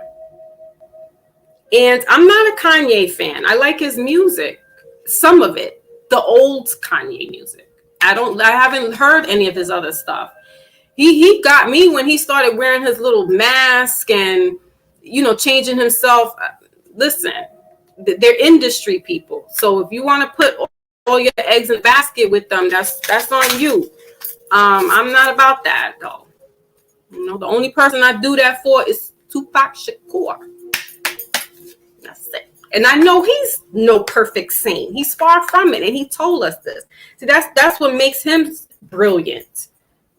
And I'm not a Kanye fan. I like his music, some of it, the old Kanye music. I haven't heard any of his other stuff. He got me when he started wearing his little mask and, changing himself. Listen, they're industry people. So if you want to put all your eggs in a basket with them, that's on you. I'm not about that though. The only person I do that for is Tupac Shakur. That's it. And I know he's no perfect saint. He's far from it, and he told us this. See, that's what makes him brilliant,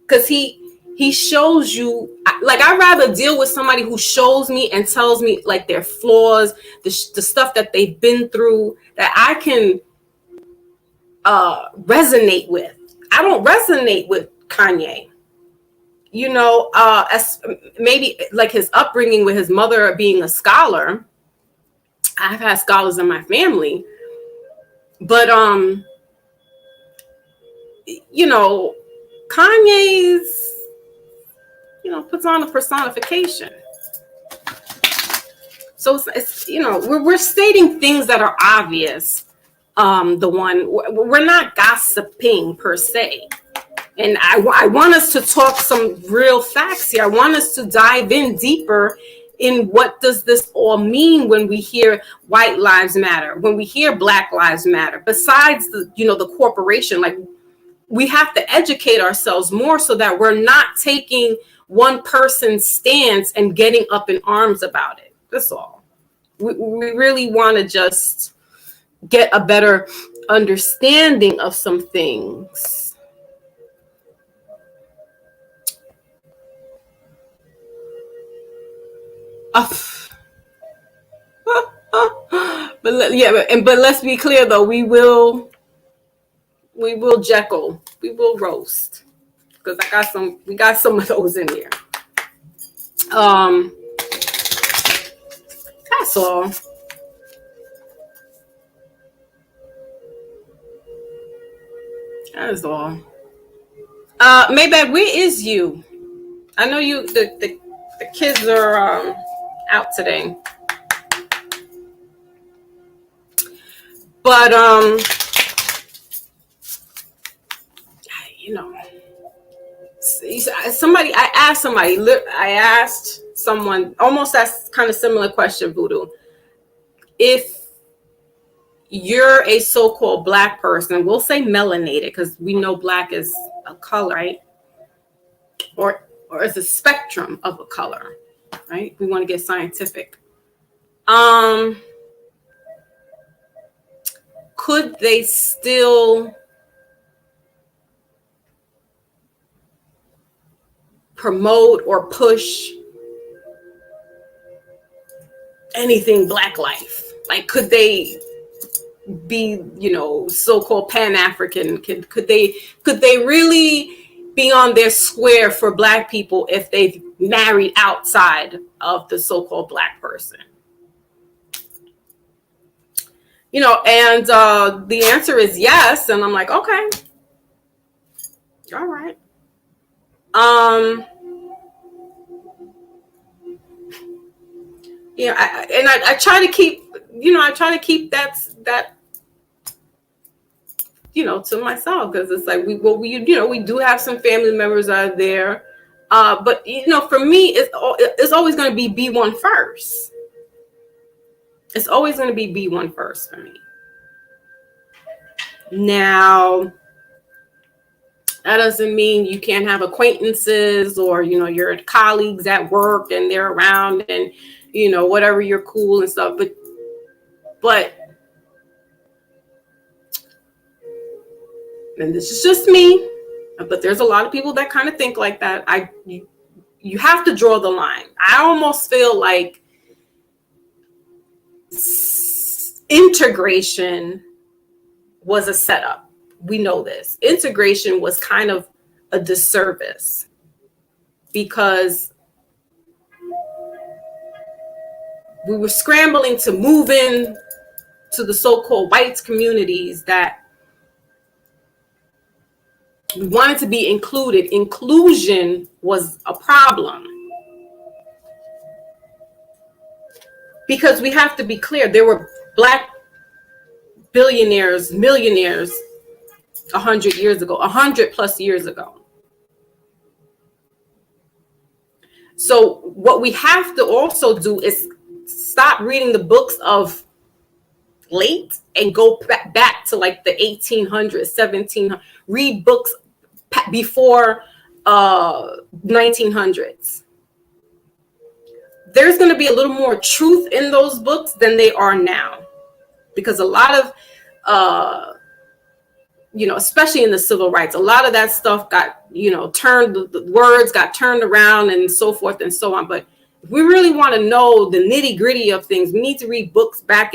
because he He shows you, like, I'd rather deal with somebody who shows me and tells me like their flaws, the stuff that they've been through, that I can resonate with. I don't resonate with Kanye. As maybe like his upbringing with his mother being a scholar. I've had scholars in my family, but Kanye's, puts on a personification. So it's we're stating things that are obvious. We're not gossiping per se. And I want us to talk some real facts here. I want us to dive in deeper in what does this all mean when we hear white lives matter, when we hear Black lives matter, besides the corporation. Like, we have to educate ourselves more so that we're not taking one person's stance and getting up in arms about it. That's all. We really want to just get a better understanding of some things. But let's be clear though, we will Jekyll, we will roast, because we got some of those in here. That's all. That is all. Maybach, where is you? I know you. The kids are out today, but I asked someone almost that kind of similar question, Voodoo. If you're a so-called Black person, we'll say melanated, because we know Black is a color, right? Or it's a spectrum of a color, right? We want to get scientific. Could they still promote or push anything Black life? Like, could they be, so-called Pan-African? Could they really be on their square for Black people if they've married outside of the so-called Black person? And the answer is yes. And I'm like, okay, all right. I try to keep, that to myself, because it's like we do have some family members out there, but for me, it's always going to be B1 first. It's always going to be B1 first for me. Now, that doesn't mean you can't have acquaintances or your colleagues at work and they're around and whatever, you're cool and stuff, but and this is just me, but there's a lot of people that kind of think like that. You have to draw the line. I almost feel like integration was a setup. We know this. Integration was kind of a disservice, because we were scrambling to move in to the so-called white communities that we wanted to be included. Inclusion was a problem, because we have to be clear. There were Black billionaires, millionaires 100 years ago, 100 plus years ago. So what we have to also do is stop reading the books of late and go back to like the 1800s, 1700s. Read books before 1900s. There's going to be a little more truth in those books than they are now, because a lot of especially in the civil rights, a lot of that stuff got, turned, the words got turned around and so forth and so on. But if we really want to know the nitty gritty of things, we need to read books back,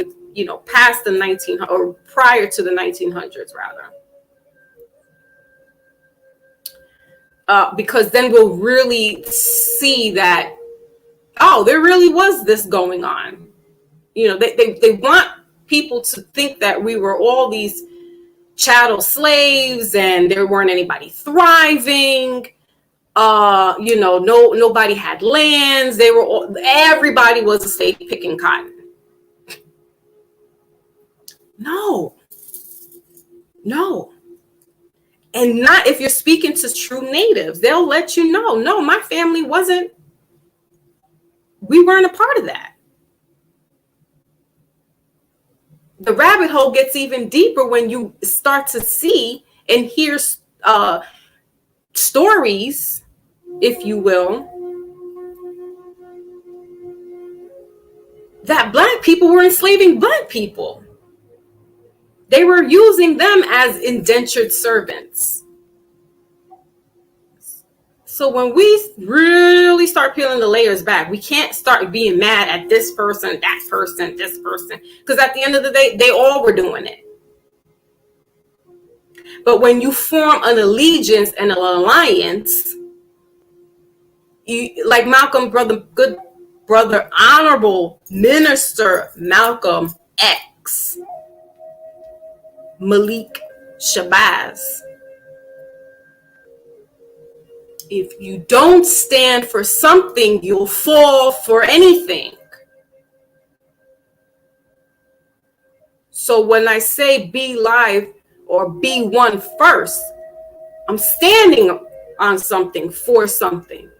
past the 1900s or prior to the 1900s, rather. Because then we'll really see that, oh, there really was this going on. They want people to think that we were all these chattel slaves and there weren't anybody thriving. Nobody had lands. Everybody was a slave picking cotton. No. And not if you're speaking to true natives, they'll let you know, no, my family we weren't a part of that. The rabbit hole gets even deeper when you start to see and hear stories, if you will, that Black people were enslaving Black people. They were using them as indentured servants. So when we really start peeling the layers back, we can't start being mad at this person, that person, this person, because at the end of the day, they all were doing it. But when you form an allegiance and an alliance, like Malcolm, good brother, Honorable Minister Malcolm X, Malik Shabazz, if you don't stand for something, you'll fall for anything. So when I say be live or be one first, I'm standing on something, for something.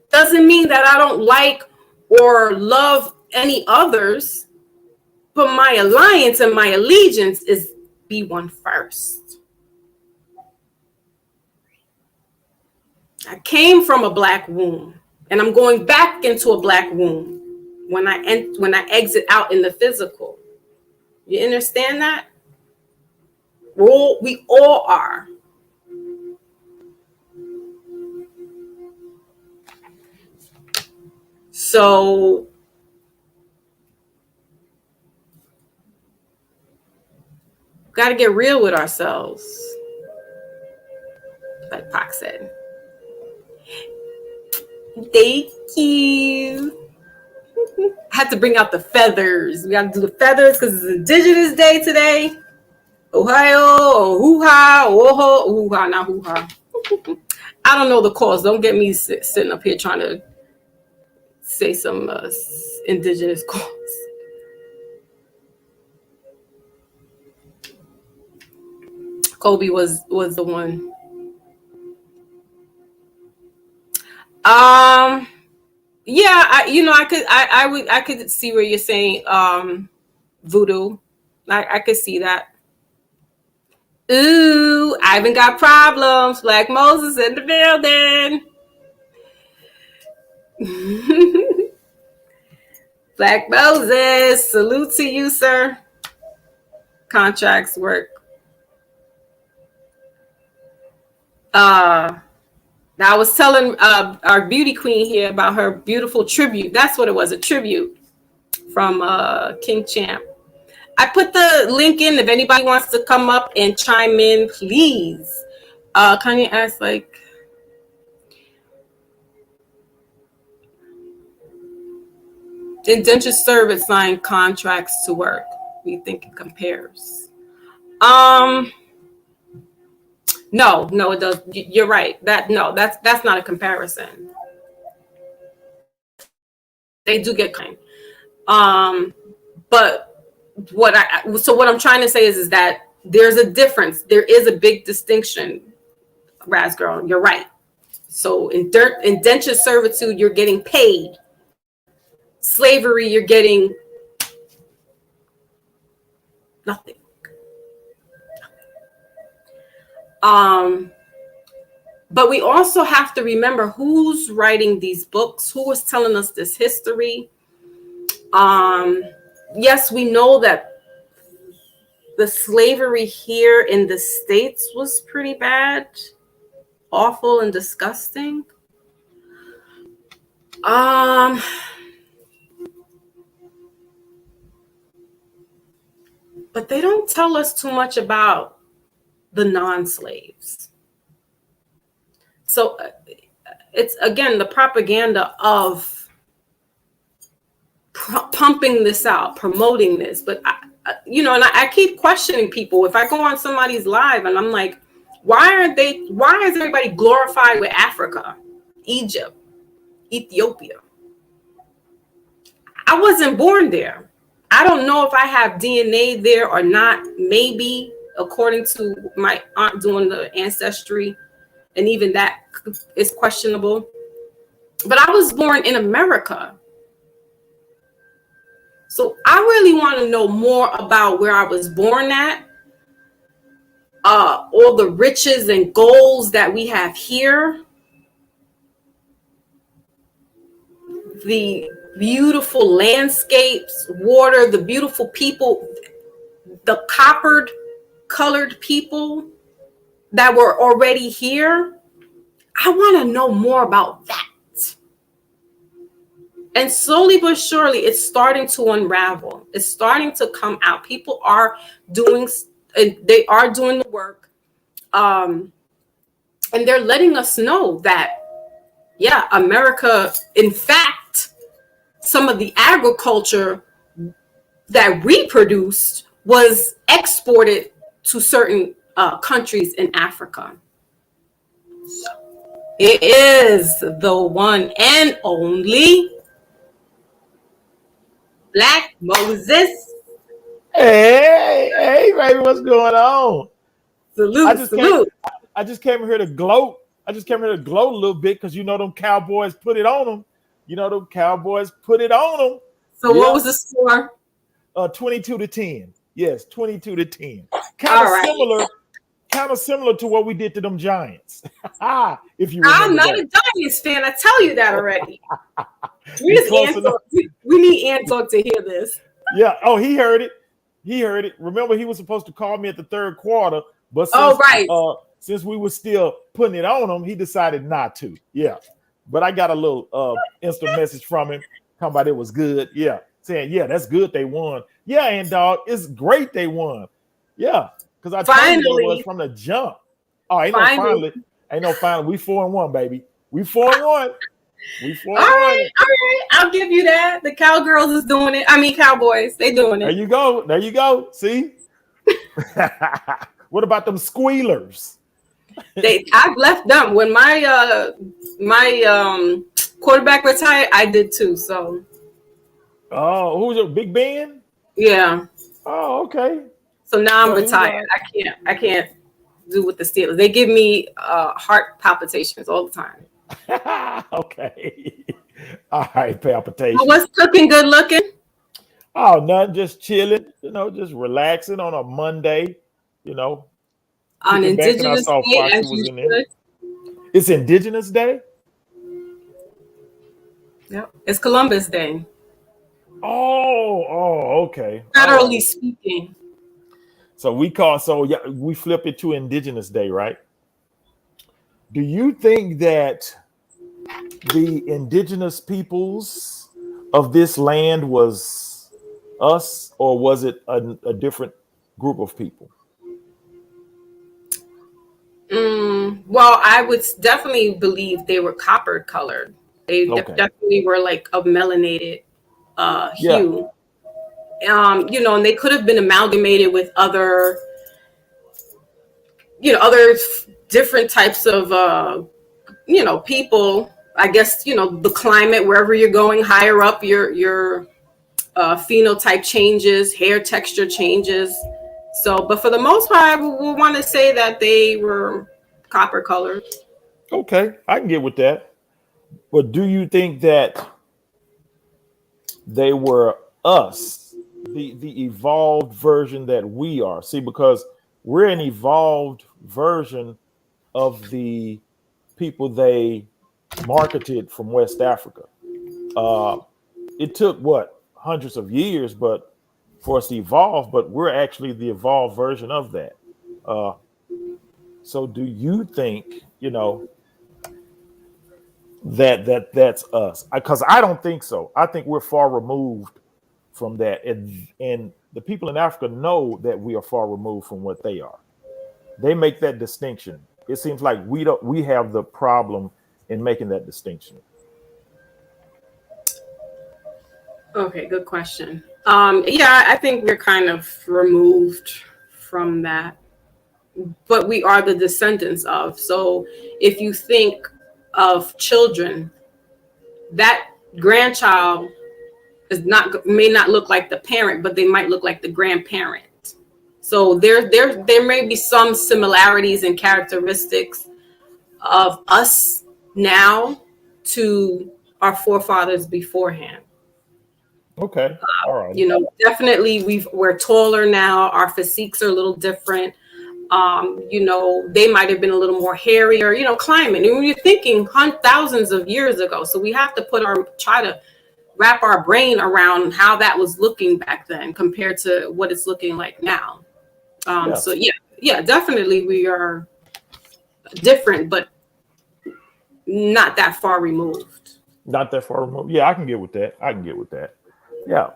Doesn't mean that I don't like or love any others, but my alliance and my allegiance is be one first. I came from a Black womb, and I'm going back into a Black womb when I exit out in the physical. You understand that? We all are. So got to get real with ourselves, like Pac said. Thank you. I had to bring out the feathers. We got to do the feathers because it's Indigenous Day today. Ohio, hoo-ha, oho, hoo-ha, not hoo-ha. I don't know the cause. Don't get me sitting up here trying to say some indigenous cause. Kobe was the one. Yeah, I could see where you're saying voodoo. I could see that. Ooh, Ivan got problems. Black Moses in the building. Black Moses, salute to you, sir. Contracts work. Now I was telling our beauty queen here about her beautiful tribute. That's what it was, a tribute from King Champ. I put the link in if anybody wants to come up and chime in, please. Kanye asked, like, indentured servants sign contracts to work. We think it compares. No, it does. You're right. That's not a comparison. They do get kind. But what I'm trying to say is that there's a difference. There is a big distinction, Raz girl. You're right. So indentured servitude, you're getting paid. Slavery, you're getting nothing. But we also have to remember who's writing these books, who was telling us this history. Yes, we know that the slavery here in the States was pretty bad, awful, and disgusting. But they don't tell us too much about the non-slaves. So it's, again, the propaganda of pumping this out, promoting this. But and I keep questioning people. If I go on somebody's live and I'm like, why is everybody glorified with Africa, Egypt, Ethiopia? I wasn't born there. I don't know if I have DNA there or not. Maybe, according to my aunt doing the ancestry, and even that is questionable. But I was born in America. So I really want to know more about where I was born at, all the riches and goals that we have here, the beautiful landscapes, water, the beautiful people, the coppered colored people that were already here. I want to know more about that. And slowly but surely, it's starting to unravel. It's starting to come out. People are doing the work. And they're letting us know that, yeah, America, in fact, some of the agriculture that we produced was exported to certain countries in Africa. It is the one and only Black Moses. Hey, baby, what's going on? Salute. I just came here to gloat. I just came here to gloat a little bit because them Cowboys put it on them. Them Cowboys put it on them. So what was the score? 22-10. Yes, 22-10. Kind of similar to what we did to them Giants. If you remember. I'm not a Giants fan. I tell you that already. We need Anton to hear this. Yeah. Oh, he heard it. Remember, he was supposed to call me at the third quarter, but since we were still putting it on him, he decided not to. Yeah. But I got a little instant message from him talking about it was good. Yeah. Saying, yeah, that's good they won. Yeah, and dog, it's great they won. Yeah. Because I told you it was from the jump. Oh, ain't no finally. We 4-1, baby. We 4-1. All right. I'll give you that. The Cowgirls is doing it. I mean, Cowboys, they doing it. There you go. See? What about them Squealers? I've left them. When my quarterback retired, I did too. So. Oh, who's your Big Ben? Yeah. Oh, okay. So now I'm retired. I can't do with the Steelers. They give me heart palpitations all the time. Okay. All right, palpitations. What's cooking? Good looking? Oh, nothing. Just chilling. Just relaxing on a Monday. On Indigenous Day, as you should. It's Indigenous Day. Yep. It's Columbus Day. Oh, okay. Federally speaking. So we flip it to Indigenous Day, right? Do you think that the indigenous peoples of this land was us, or was it a different group of people? Well, I would definitely believe they were copper colored. They definitely were like a melanated hue. And they could have been amalgamated with other different types of, people. I guess, the climate, wherever you're going, higher up, your phenotype changes, hair texture changes. So, but for the most part, we want to say that they were copper colored. Okay, I can get with that. But do you think that they were us, the evolved version that we are? See, because we're an evolved version of the people they marketed from West Africa. It took hundreds of years, but for us to evolve, but we're actually the evolved version of that. Uh, so do you think, that's us? Because I don't think so. I think we're far removed from that, and the people in Africa know that we are far removed from what they are. They make that distinction. It seems like we have the problem in making that distinction. Okay, good question. Yeah, I think we're kind of removed from that, but we are the descendants of. So if you think of children, that grandchild may not look like the parent, but they might look like the grandparent. So there may be some similarities and characteristics of us now to our forefathers beforehand. Okay. All right. Definitely we're taller now. Our physiques are a little different. They might have been a little more hairier, climate. And we're thinking thousands of years ago. So we have to try to wrap our brain around how that was looking back then compared to what it's looking like now. So yeah, definitely we are different, but not that far removed. Not that far removed. Yeah, I can get with that. Yeah.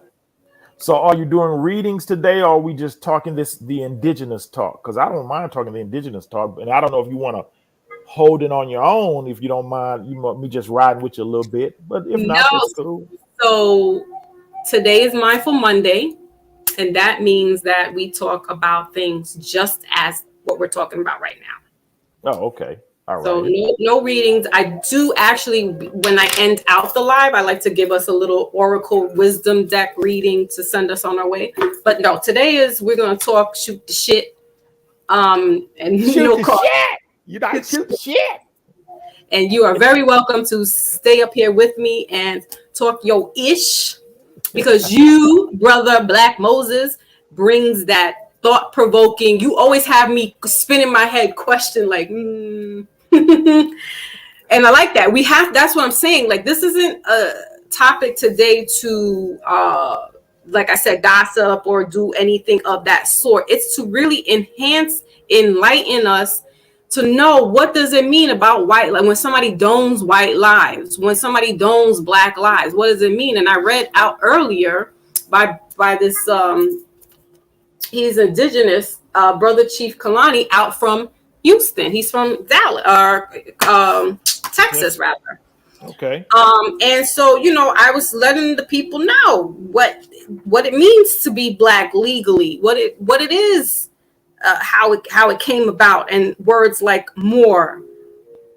So are you doing readings today, or are we just talking the indigenous talk? Because I don't mind talking the indigenous talk, and I don't know if you want to hold it on your own. If you don't mind, you want me just riding with you a little bit. But if not, that's cool. So today is Mindful Monday, and that means that we talk about things just as what we're talking about right now. Oh, okay. All right. So no readings. I do actually, when I end out the live, I like to give us a little Oracle Wisdom deck reading to send us on our way. But no, today we're going to shoot the shit. And shoot the shit. You not shoot the shit. And you are very welcome to stay up here with me and talk your ish, because you, brother Black Moses, brings that thought-provoking. You always have me spinning my head question like, and I like that. That's what I'm saying. Like, this isn't a topic today to, like I said, gossip or do anything of that sort. It's to really enlighten us to know, what does it mean about white lives? When somebody dones white lives, when somebody dones Black lives, what does it mean? And I read out earlier by this, he's indigenous, brother Chief Kalani out from Houston. He's from Dallas, or Texas, rather. Okay. And so, I was letting the people know what it means to be Black legally, what it is, how it came about, and words like Moor,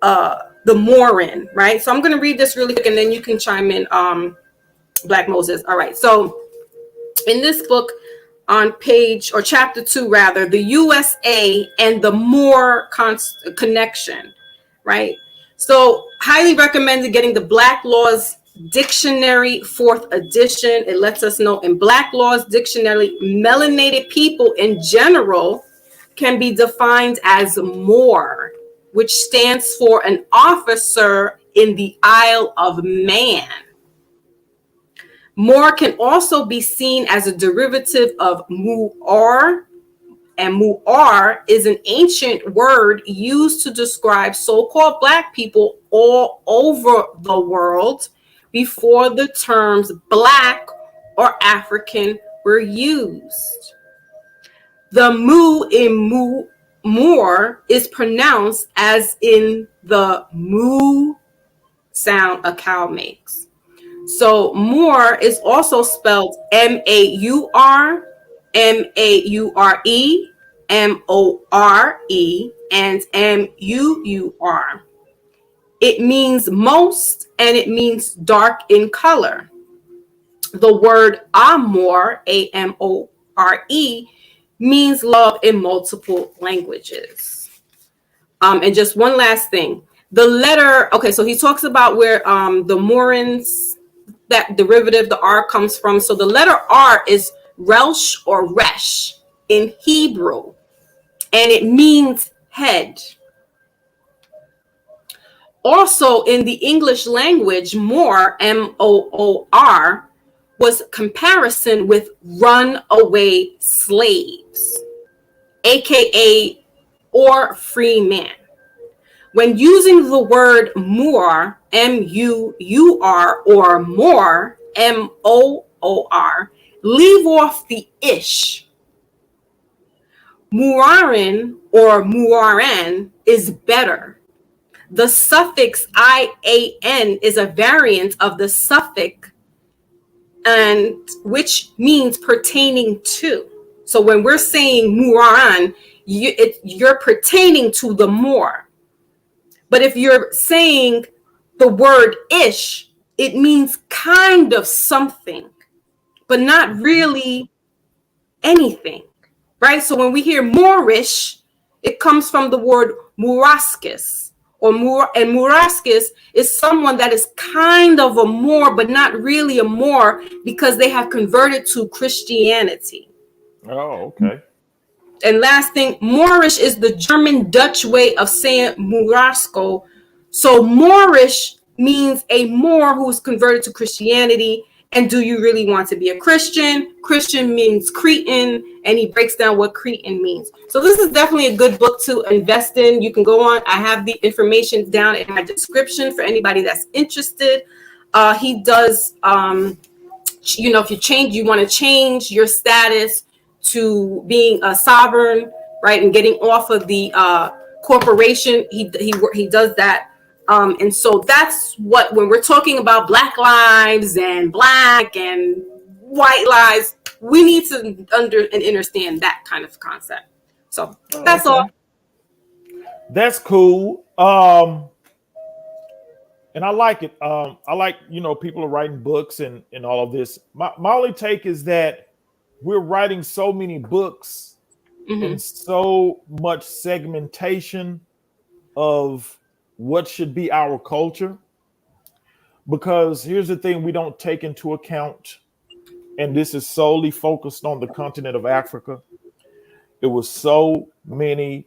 the Morin, right? So I'm going to read this really quick, and then you can chime in, Black Moses. All right. So in this book, on chapter 2, rather, the USA and the Moor connection, right? So highly recommended getting the Black Laws Dictionary 4th edition. It lets us know in Black Laws Dictionary, melanated people in general can be defined as Moor, which stands for an officer in the Isle of Man. Moor can also be seen as a derivative of mu'ar, and mu'ar is an ancient word used to describe so-called Black people all over the world before the terms Black or African were used. The mu in Moor is pronounced as in the moo sound a cow makes. So Moor is also spelled M-A-U-R, M-A-U-R-E, M-O-R-E, and M-U-U-R. It means most, and it means dark in color. The word Amor, A-M-O-R-E, means love in multiple languages. And just one last thing. The letter, okay, so he talks about where the Morins, that derivative, the R, comes from. So the letter R is Relsh or Resh in Hebrew, and it means head. Also in the English language, Moor, M-O-O-R, was comparison with runaway slaves, aka or free man. When using the word Moor, M-U-U-R, or Moor, M-O-O-R, leave off the ish. Muarin or Muaran is better. The suffix IAN is a variant of the suffix and which means pertaining to. So when we're saying Muaran, you're pertaining to the Moor. But if you're saying the word ish, it means kind of something, but not really anything, right? So when we hear Moorish, it comes from the word Muraskis, and Muraskis is someone that is kind of a Moor, but not really a Moor because they have converted to Christianity. Oh, okay. And last thing, Moorish is the German Dutch way of saying Murasko. So Moorish means a Moor who is converted to Christianity. And do you really want to be a Christian? Christian means Cretan, and he breaks down what Cretan means. So this is definitely a good book to invest in. You can go on. I have the information down in my description for anybody that's interested. He does, if you want to change your status to being a sovereign, right, and getting off of the corporation, he does that. And so that's what, when we're talking about Black lives and Black and white lives, we need to understand that kind of concept. So that's all. That's cool. And I like it. I like, people are writing books and all of this. My only take is that we're writing so many books and so much segmentation of what should be our culture. Because here's the thing we don't take into account, and this is solely focused on the continent of Africa. It was so many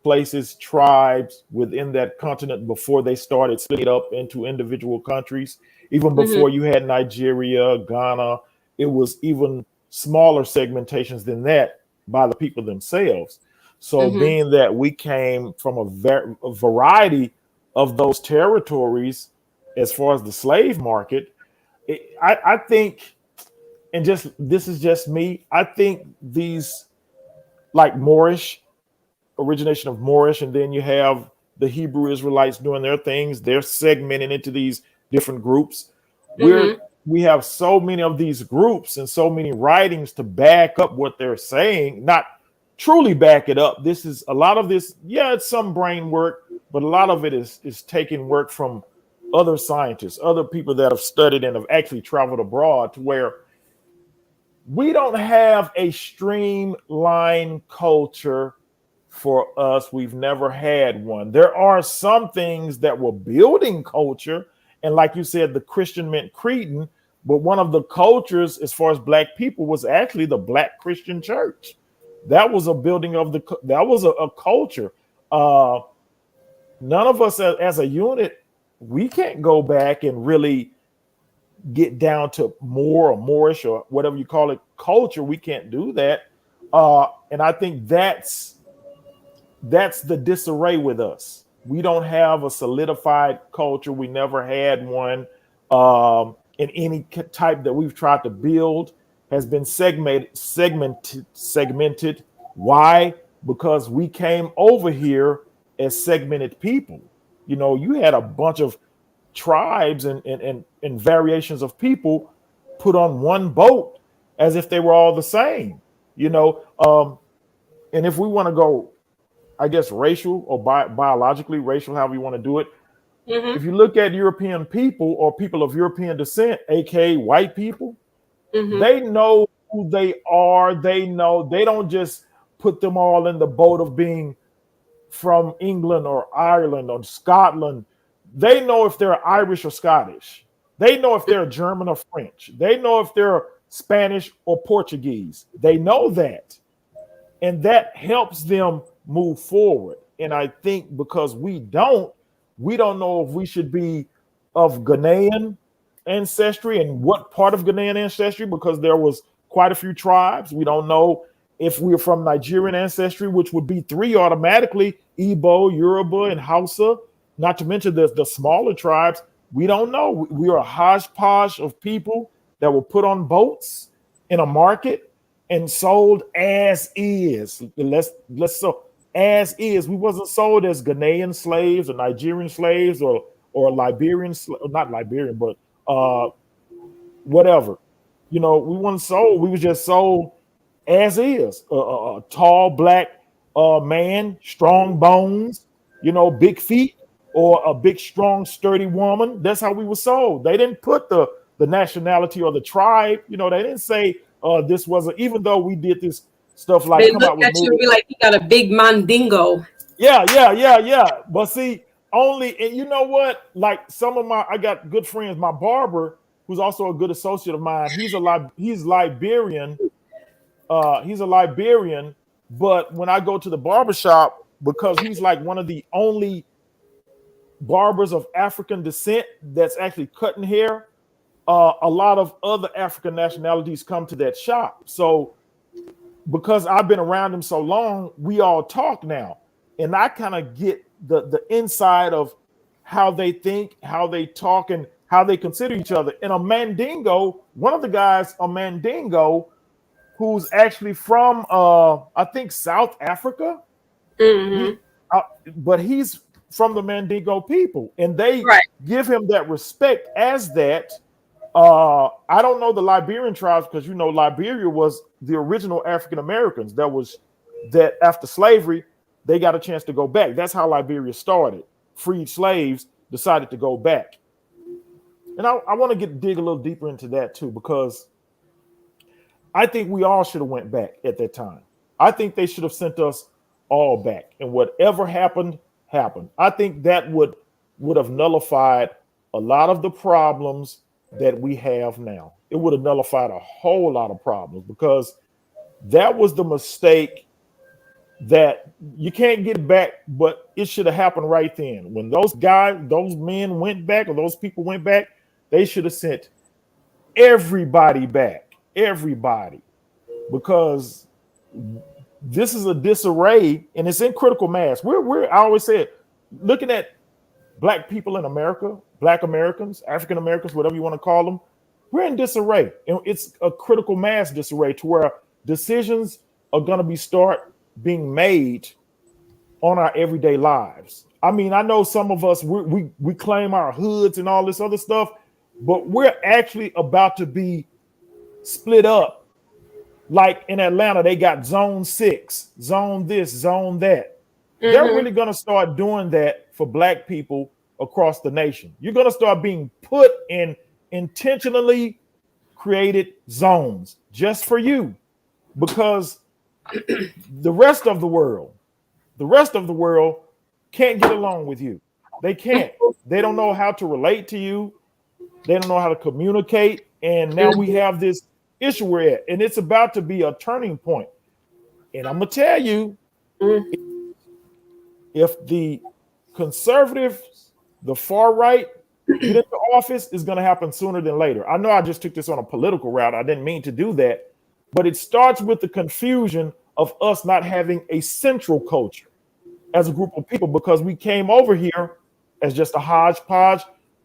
places, tribes within that continent before they started splitting up into individual countries. Even before you had Nigeria, Ghana, it was even smaller segmentations than that by the people themselves. So being that we came from a variety of those territories as far as the slave market, I think, and this is just me, I think these, like Moorish, origination of Moorish, and then you have the Hebrew Israelites doing their things, they're segmenting into these different groups. We have so many of these groups and so many writings to back up what they're saying, not truly back it up. This is a lot of this. Yeah, it's some brain work, but a lot of it is taking work from other scientists, other people that have studied and have actually traveled abroad, to where we don't have a streamlined culture for us. We've never had one. There are some things that were building culture. And like you said, the Christian meant Cretan, but one of the cultures as far as Black people was actually the Black Christian church. That was a building of that was a culture. None of us as a unit, we can't go back and really get down to Moor or Moorish or whatever you call it culture. We can't do that. And I think that's the disarray with us. We don't have a solidified culture. We never had one. In any type that we've tried to build has been segmented. Why? Because we came over here as segmented people. You had a bunch of tribes and variations of people put on one boat as if they were all the same. And if we want to go, I guess, racial or biologically racial, however you want to do it. If you look at European people or people of European descent, aka white people, they know who they are. They don't just put them all in the boat of being from England or Ireland or Scotland. They know if they're Irish or Scottish. They know if they're German or French. They know if they're Spanish or Portuguese. They know that. And that helps them move forward. And I think because we don't know if we should be of Ghanaian, ancestry and what part of Ghanaian ancestry, because there was quite a few tribes. We don't know if we're from Nigerian ancestry, which would be 3 automatically: Igbo, Yoruba, and Hausa. Not to mention the smaller tribes. We don't know. We are a hodgepodge of people that were put on boats in a market and sold as is. Let's so as is. We wasn't sold as Ghanaian slaves or Nigerian slaves or Liberian, not Liberian, but whatever. We weren't sold. We was just sold as is. A tall black man, strong bones, big feet, or a big, strong, sturdy woman. That's how we were sold. They didn't put the nationality or the tribe. They didn't say this wasn't. Even though we did this stuff like they look at you and be like, "You got a big mandingo." Yeah. But see, only, and you know what? Like I got good friends. My barber, who's also a good associate of mine, he's Liberian. He's a Liberian, but when I go to the barbershop, because he's like one of the only barbers of African descent that's actually cutting hair, a lot of other African nationalities come to that shop. So because I've been around him so long, we all talk now, and I kind of get the inside of how they think, how they talk, and how they consider each other. And a Mandingo, one of the guys, a Mandingo, who's actually from I think South Africa, but he's from the Mandingo people, and they give him that respect as that. I don't know the Liberian tribes, because Liberia was the original African Americans. That after slavery, they got a chance to go back. That's how Liberia started. Freed slaves decided to go back, and I want to dig a little deeper into that too, because I think we all should have went back at that time. I think they should have sent us all back, and whatever happened. I think that would have nullified a lot of the problems that we have now. It would have nullified a whole lot of problems, because that was the mistake that you can't get back, but it should have happened right then. When those men went back, or those people went back, they should have sent everybody back, because this is a disarray, and it's in critical mass. I always say it, looking at black people in America, black Americans, African Americans, whatever you want to call them, we're in disarray. And it's a critical mass disarray, to where decisions are going to start being made on our everyday lives. I mean, I know some of us, we claim our hoods and all this other stuff, but we're actually about to be split up. Like in Atlanta, they got zone 6, zone this, zone that. They're really going to start doing that for black people across the nation. You're going to start being put in intentionally created zones just for you, because the rest of the world can't get along with you. They can't. They don't know how to relate to you. They don't know how to communicate. And now we have this issue we're at, and it's about to be a turning point. And I'm gonna tell you, if the conservatives, the far right, get into office, is going to happen sooner than later. I know I just took this on a political route. I didn't mean to do that, but it starts with the confusion of us not having a central culture as a group of people, because we came over here as just a hodgepodge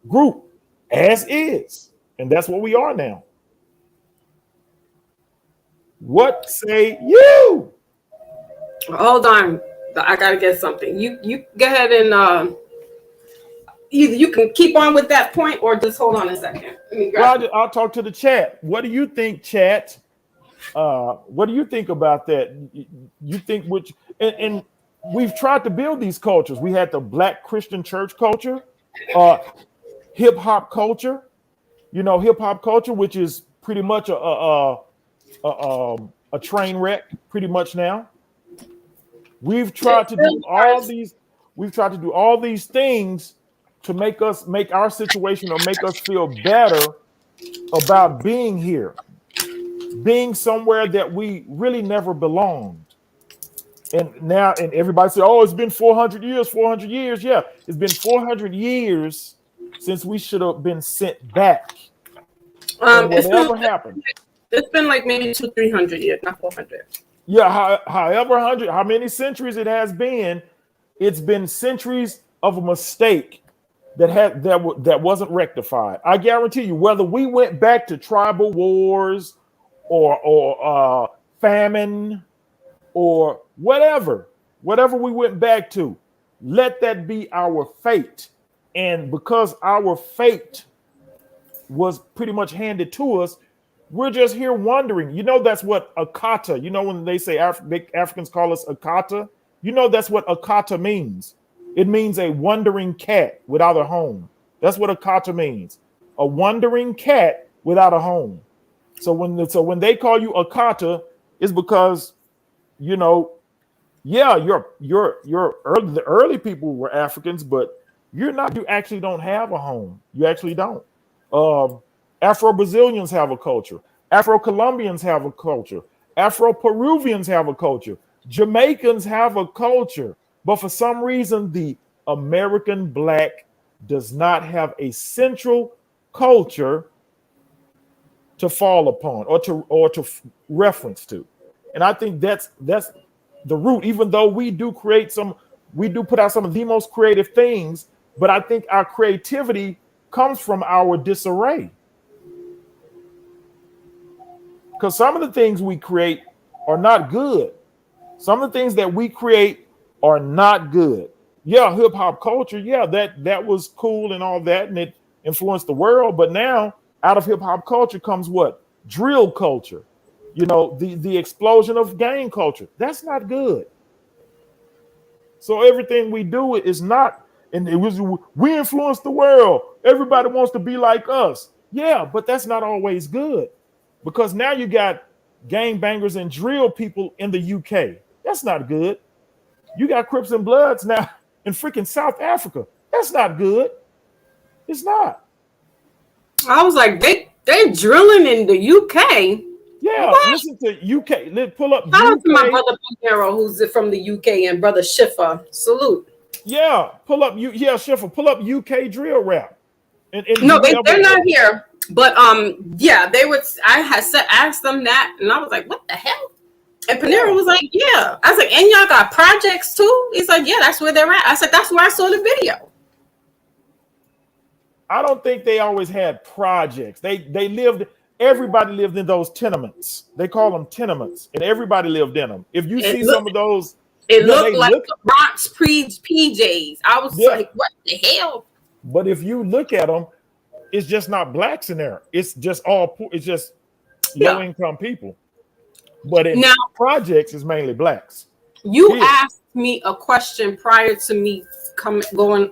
group, as is, and that's what we are now. What say you? Hold on, I gotta get something. You go ahead and either you can keep on with that point, or just hold on a second. I'll talk to the chat. What do you think, chat? What do you think about that? You think which? And we've tried to build these cultures. We had the Black Christian church culture, hip hop culture. Hip hop culture, which is pretty much a train wreck, pretty much now. We've tried to do all these. We've tried to do all these things to make our situation, or make us feel better about being here, being somewhere that we really never belonged. And everybody say, "Oh, it's been 400 years, 400 years." Yeah, it's been 400 years since we should have been sent back. And whatever happened. It's been like maybe 200-300 years, not 400. Yeah, however how many centuries it has been, it's been centuries of a mistake that wasn't rectified. I guarantee you, whether we went back to tribal wars or famine or whatever we went back to, let that be our fate. And because our fate was pretty much handed to us, we're just here wondering. You know, that's what akata, you know, when they say Africans call us akata, you know, that's what akata means. It means a wandering cat without a home. That's what akata means. A wandering cat without a home. So when they call you akata, it's because, you know, yeah, the early people were Africans, but you actually don't have a home. You actually don't. Afro-Brazilians have a culture. Afro-Colombians have a culture. Afro-Peruvians have a culture. Jamaicans have a culture. But for some reason, the American Black does not have a central culture to fall upon or to reference to. And I think that's the root. Even though we do put out some of the most creative things, but I think our creativity comes from our disarray. Because some of the things we create are not good. Some of the things that we create are not good. Yeah, hip hop culture, yeah, that was cool and all that, and it influenced the world. But now, out of hip hop culture comes what? Drill culture. You know, the explosion of gang culture. That's not good. So everything we do is not, and we influence the world. Everybody wants to be like us. Yeah, but that's not always good. Because now you got gangbangers and drill people in the UK. That's not good. You got Crips and Bloods now in freaking South Africa. That's not good. It's not. I was like, they drilling in the UK. Yeah, what? Listen to UK. Let's pull up. Shout out to my brother Pinero, who's from the UK, and brother Schiffer. Salute. Yeah, pull up. Schiffer. Pull up UK drill rap. And no, they're not here. But yeah, they would. I had asked them that, and I was like, "What the hell?" And Panera was like, "Yeah." I was like, "And y'all got projects too?" He's like, "Yeah, that's where they're at." I said, "That's where I saw the video." I don't think they always had projects. They lived. Everybody lived in those tenements. They call them tenements, and everybody lived in them. If you see some of those, it looked like the Bronx PJs. I was like, "What the hell?" But if you look at them, it's just not blacks in there. It's just low income people. But in projects, it's mainly blacks. You asked me a question prior to me going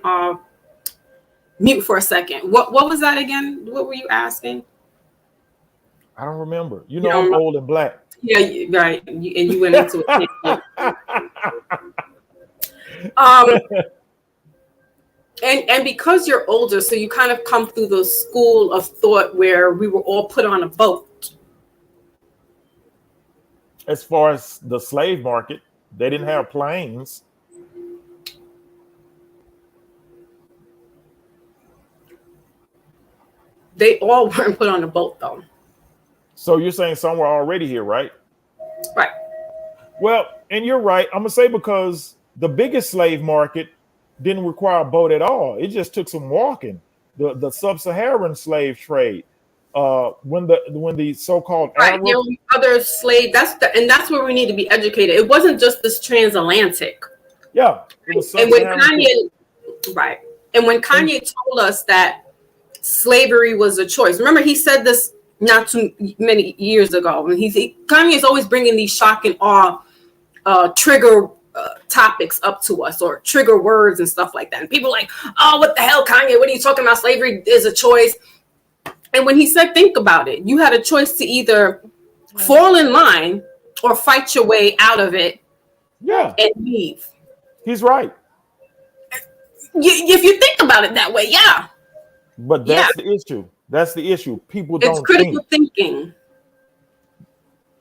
mute for a second. What was that again? What were you asking? I don't remember. You know, I'm old and black. Yeah, right. And you went into it. And because you're older, so you kind of come through the school of thought where we were all put on a boat. As far as the slave market, they didn't have planes. They all weren't put on a boat, though. So you're saying some were already here, right? Right. Well, and you're right. I'm going to say because the biggest slave market didn't require a boat at all. It just took some walking. The sub-Saharan slave trade, when the so-called Arab, other slave. That's where we need to be educated. It wasn't just this transatlantic. Yeah. And when Kanye told us that slavery was a choice, remember he said this not too many years ago. And Kanye is always bringing these shock and awe trigger topics up to us, or trigger words and stuff like that. And people are like, "Oh, what the hell, Kanye? What are you talking about? Slavery is a choice." And when he said, think about it, you had a choice to either fall in line or fight your way out of it. Yeah. And leave. He's right. If you think about it that way, yeah. But that's the issue. That's the issue. People don't think. It's critical thinking.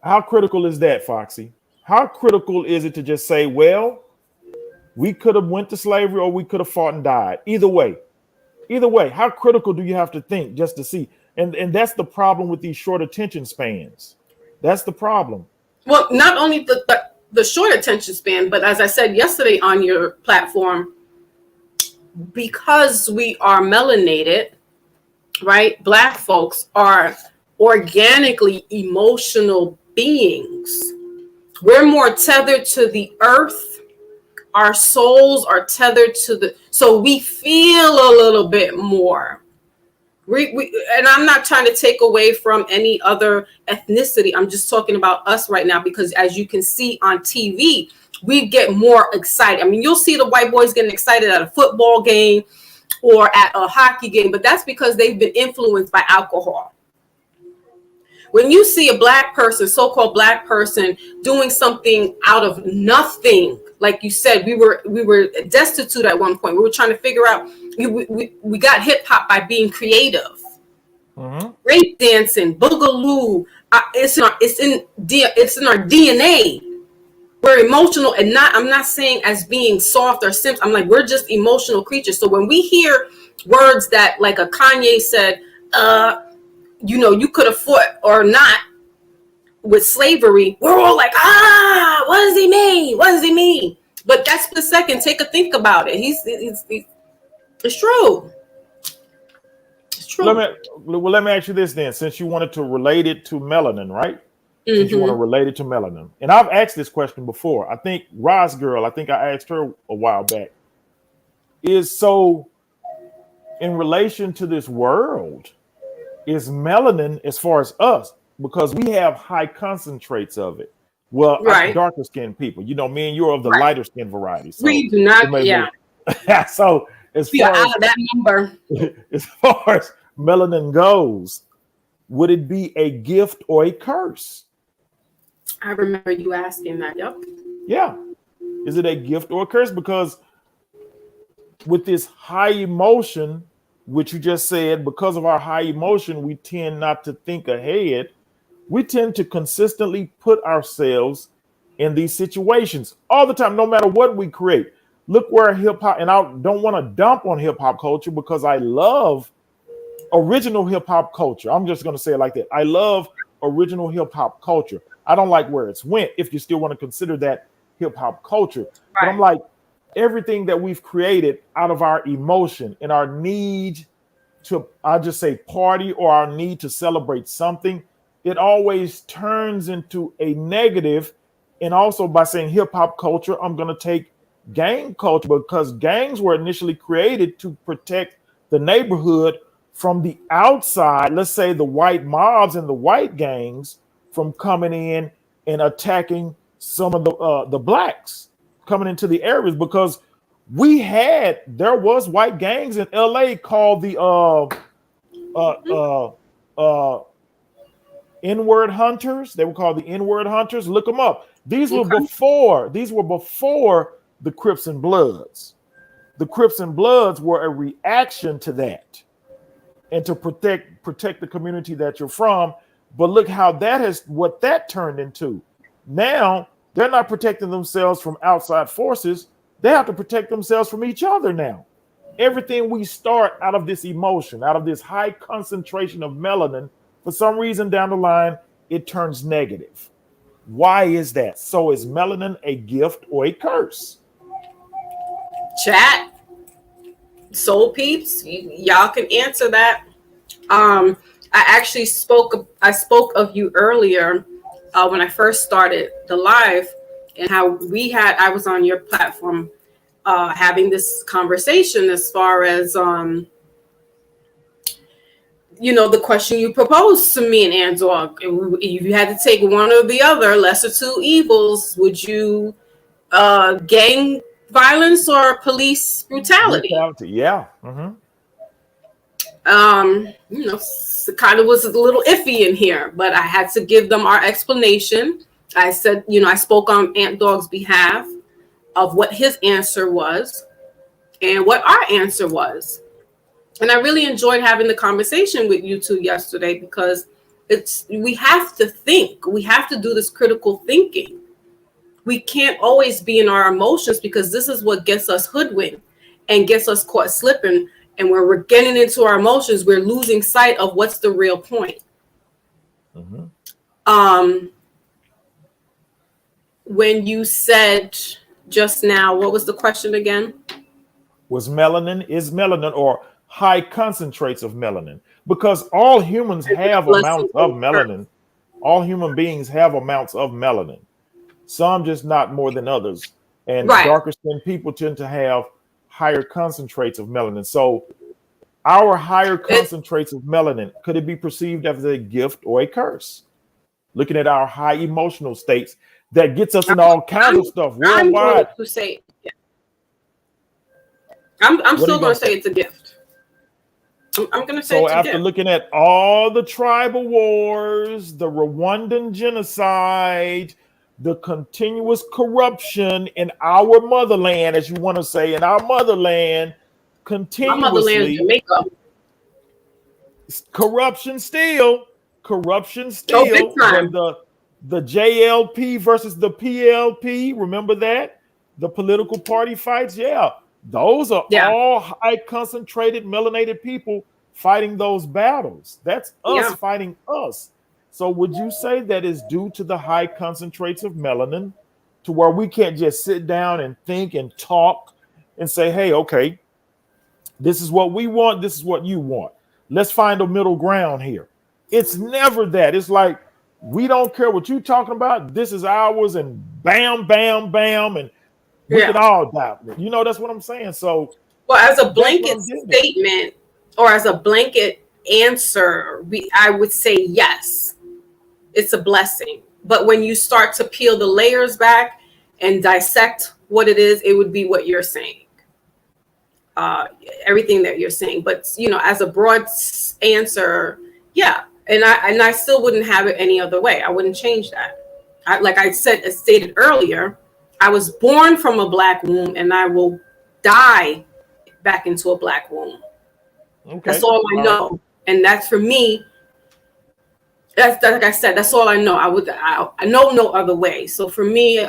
How critical is that, Foxy? How critical is it to just say, well, we could have went to slavery or we could have fought and died? Either way, how critical do you have to think just to see? And that's the problem with these short attention spans. That's the problem. Well, not only the short attention span, but as I said yesterday on your platform, because we are melanated, right? Black folks are organically emotional beings. We're more tethered to the earth. Our souls are tethered to so we feel a little bit more. And I'm not trying to take away from any other ethnicity. I'm just talking about us right now, because as you can see on TV, we get more excited. I mean, you'll see the white boys getting excited at a football game or at a hockey game, but that's because they've been influenced by alcohol. When you see a black person, so-called black person, doing something out of nothing, like you said, we were destitute at one point. We were trying to figure out. We got hip hop by being creative. Mm-hmm. Break dancing, boogaloo. It's in our DNA. We're emotional, and I'm not saying as being soft or simple. I'm like, we're just emotional creatures. So when we hear words that, like a Kanye said, you could have fought or not with slavery, we're all like, what does he mean? What does he mean? But that's the second. Take a think about it. It's true. It's true. Let me ask you this then, since you wanted to relate it to melanin, right? Mm-hmm. Since you want to relate it to melanin. And I've asked this question before. I think Roz Girl, I asked her a while back. Is so in relation to this world, is melanin as far as us, because we have high concentrates of it. Well, right. Darker skinned people, me and you're of the lighter skin variety. So we do not, yeah. So as far as that number, as far as melanin goes, would it be a gift or a curse? I remember you asking that. Yep. Yeah. Is it a gift or a curse? Because with this high emotion, which you just said, because of our high emotion, we tend not to think ahead. We tend to consistently put ourselves in these situations all the time, no matter what we create. Look where hip hop, and I don't want to dump on hip hop culture because I love original hip hop culture. I'm just going to say it like that. I love original hip hop culture. I don't like where it's went, if you still want to consider that hip hop culture. Right. But I'm like, everything that we've created out of our emotion and our need to, I just say, party, or our need to celebrate something, it always turns into a negative. And also by saying hip hop culture, I'm going to take gang culture, because gangs were initially created to protect the neighborhood from the outside. Let's say the white mobs and the white gangs from coming in and attacking some of the blacks coming into the areas, because there was white gangs in LA called the N-word hunters. They were called the N-word hunters. Look them up. These were before the Crips and Bloods. The Crips and Bloods were a reaction to that and to protect the community that you're from. But look how what that turned into. Now they're not protecting themselves from outside forces. They have to protect themselves from each other now. Everything we start out of this emotion, out of this high concentration of melanin, for some reason down the line, it turns negative. Why is that? So is melanin a gift or a curse? Chat, soul peeps, y'all can answer that. I actually spoke of you earlier when I first started the live, and how I was on your platform having this conversation as far as the question you proposed to me and Andog. If you had to take one or the other, lesser two evils, would you gang violence or police brutality? Yeah. Mm-hmm. Kind of was a little iffy in here, but I had to give them our explanation. I said, I spoke on Ant Dog's behalf of what his answer was and what our answer was. And I really enjoyed having the conversation with you two yesterday, because we have to think. We have to do this critical thinking. We can't always be in our emotions, because this is what gets us hoodwinked and gets us caught slipping. and when we're getting into our emotions, we're losing sight of what's the real point. When you said just now, what was the question again? Is melanin or high concentrates of melanin? Because all humans have amounts of melanin. All human beings have amounts of melanin. Some just not more than others. And darker skinned people tend to have higher concentrates of melanin. So our higher concentrates of melanin, could it be perceived as a gift or a curse? Looking at our high emotional states that gets us in all kinds of stuff worldwide. I'm going to say, I'm still going to say it's a gift. I'm going to say it's a gift. So after looking at all the tribal wars, the Rwandan genocide, the continuous corruption in our motherland, as you want to say, in our motherland, continuously. My motherland, Jamaica. Corruption still. The JLP versus the PLP, remember that? The political party fights, those are all high concentrated melanated people fighting those battles. That's us fighting us. So would you say that is due to the high concentrates of melanin, to where we can't just sit down and think and talk and say, hey, okay, this is what we want, this is what you want. Let's find a middle ground here. It's never that. It's like, we don't care what you're talking about. This is ours, and bam, bam, bam, and we can all die. You know, that's what I'm saying. So, well, as a blanket statement or as a blanket answer, I would say yes, it's a blessing. But when you start to peel the layers back and dissect what it is, it would be what you're saying. Everything that you're saying. But, you know, as a broad answer, yeah. And I still wouldn't have it any other way. I wouldn't change that. Like I stated earlier, I was born from a black womb, and I will die back into a black womb. Okay. That's all I know. And that's, for me, that's like I said, that's all I know. I know no other way. So for me,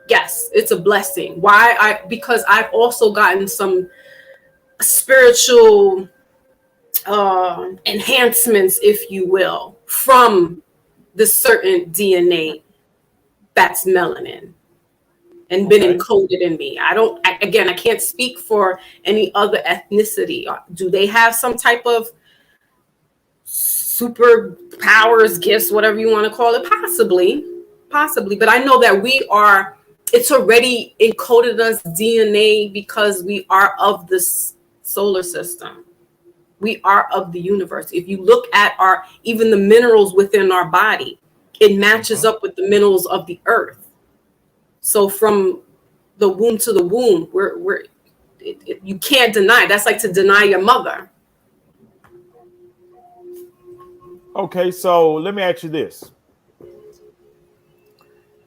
yes, it's a blessing. Why? Because I've also gotten some spiritual enhancements, if you will, from the certain DNA that's melanin and been encoded in me. I can't speak for any other ethnicity. Do they have some type of superpowers, gifts, whatever you want to call it? Possibly. But I know that it's already encoded us DNA because we are of this solar system. We are of the universe. If you look at even the minerals within our body, it matches up with the minerals of the earth. So from the womb to the womb, you can't deny. That's like to deny your mother. Okay, so let me ask you this.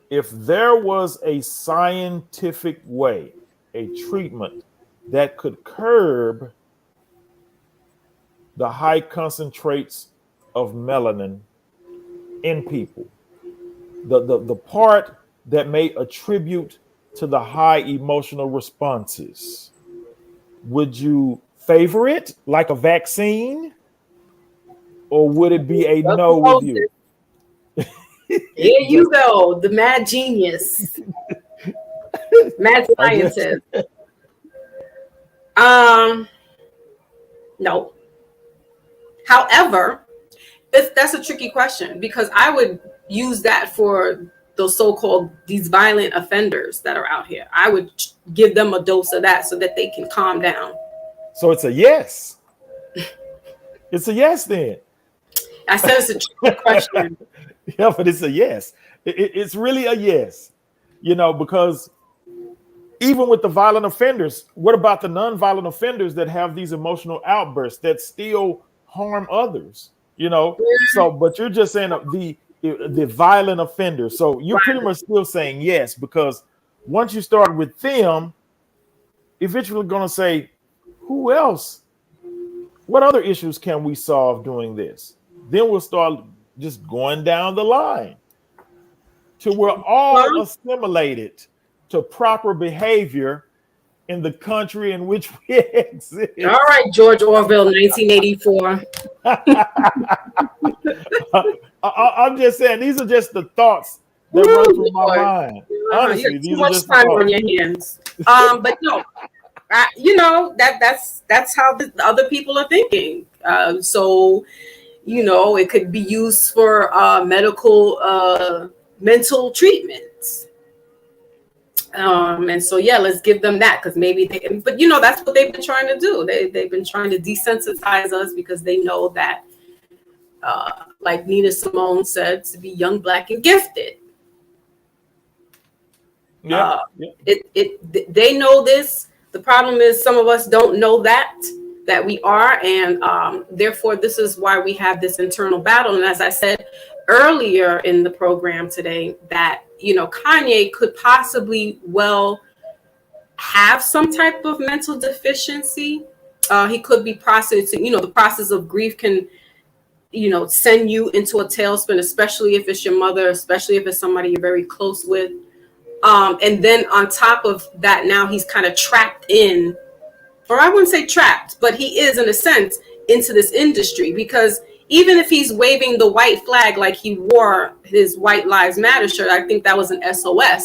If there was a scientific way, a treatment that could curb the high concentrates of melanin in people, the part that may attribute to the high emotional responses, would you favor it like a vaccine, or would it be a no with you? Here you go, the mad genius, mad scientist. No. However, that's a tricky question, because I would use that for those these violent offenders that are out here. I would give them a dose of that so that they can calm down. So it's a yes. It's a yes then. I said it's a tricky question. Yeah, but it's a yes. It's really a yes. You know, because even with the violent offenders, what about the non-violent offenders that have these emotional outbursts that still harm others? You know, so but you're just saying the violent offenders. So you're pretty much still saying yes, because once you start with them, eventually going to say, who else? What other issues can we solve doing this? Then we'll start just going down the line till we're all assimilated to proper behavior in the country in which we exist. All right, George Orwell, 1984. I'm just saying, these are just the thoughts that run through my mind. Honestly, these are just too much time on your hands. But no, that's how the other people are thinking. So, it could be used for mental treatments. And so, let's give them that, because maybe but that's what they've been trying to do. They've been trying to desensitize us because they know that, like Nina Simone said, to be young, black, and gifted. Yeah. They know this. The problem is some of us don't know that we are, and therefore this is why we have this internal battle. And as I said earlier in the program today, that Kanye could possibly have some type of mental deficiency. He could be processing. The process of grief can send you into a tailspin, especially if it's your mother, especially if it's somebody you're very close with. And then on top of that, now he's kind of trapped in, or I wouldn't say trapped, but he is in a sense into this industry, because even if he's waving the white flag like he wore his White Lives Matter shirt, I think that was an SOS.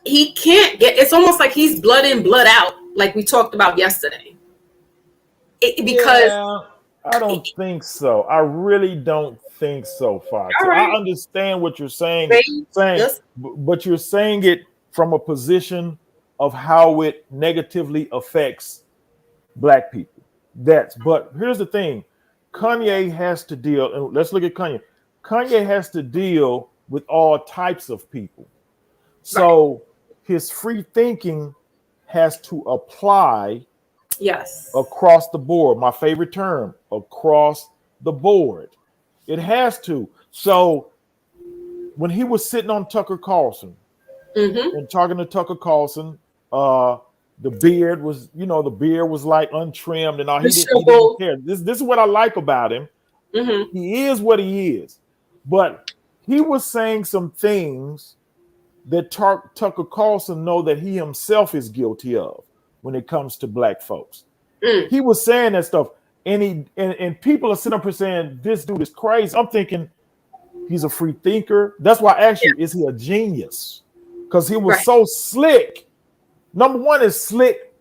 He can't it's almost like he's blood in, blood out, like we talked about yesterday. I don't think so. I really don't think so, Fox. Right. I understand what you're saying, but you're saying it from a position of how it negatively affects Black people. But here's the thing. Kanye has to deal, and let's look at Kanye. Kanye has to deal with all types of people. So his free thinking has to apply across the board. My favorite term, across the board. It has to. So when he was sitting on Tucker Carlson and talking to Tucker Carlson, the beard was like untrimmed and all. He didn't care. This is what I like about him. He is what he is. But he was saying some things that Tucker Carlson know that he himself is guilty of when it comes to Black folks. He was saying that stuff, and people are sitting up here saying this dude is crazy. I'm thinking he's a free thinker. That's why I asked you, is he a genius? Because he was so slick. Number one is slick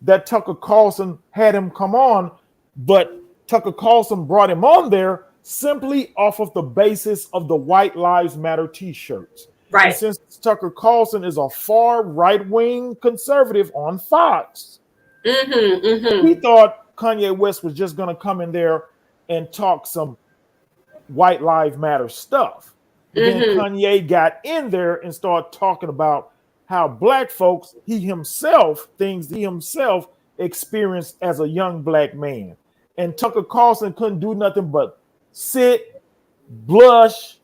that Tucker Carlson had him come on, but Tucker Carlson brought him on there simply off of the basis of the White Lives Matter t-shirts. Right. And since Tucker Carlson is a far right-wing conservative on Fox, he thought Kanye West was just going to come in there and talk some White Lives Matter stuff. Then Kanye got in there and started talking about how Black folks, he himself experienced as a young Black man. And Tucker Carlson couldn't do nothing but sit, blush,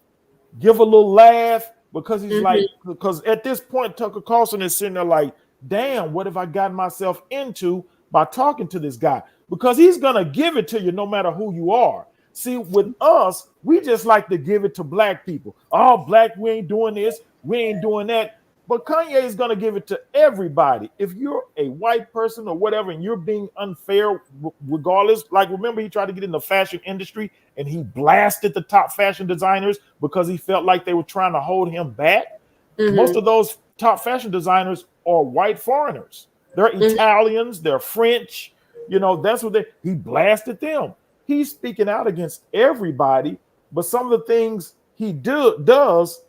give a little laugh, because he's because at this point, Tucker Carlson is sitting there like, damn, what have I gotten myself into by talking to this guy? Because he's going to give it to you no matter who you are. See, with us, we just like to give it to Black people. Oh, Black, we ain't doing this, we ain't doing that. But Kanye is going to give it to everybody. If you're a white person or whatever, and you're being unfair regardless, like remember he tried to get in the fashion industry and he blasted the top fashion designers because he felt like they were trying to hold him back. Most of those top fashion designers are white foreigners. They're Italians, they're French. That's what he blasted them. He's speaking out against everybody, but some of the things he does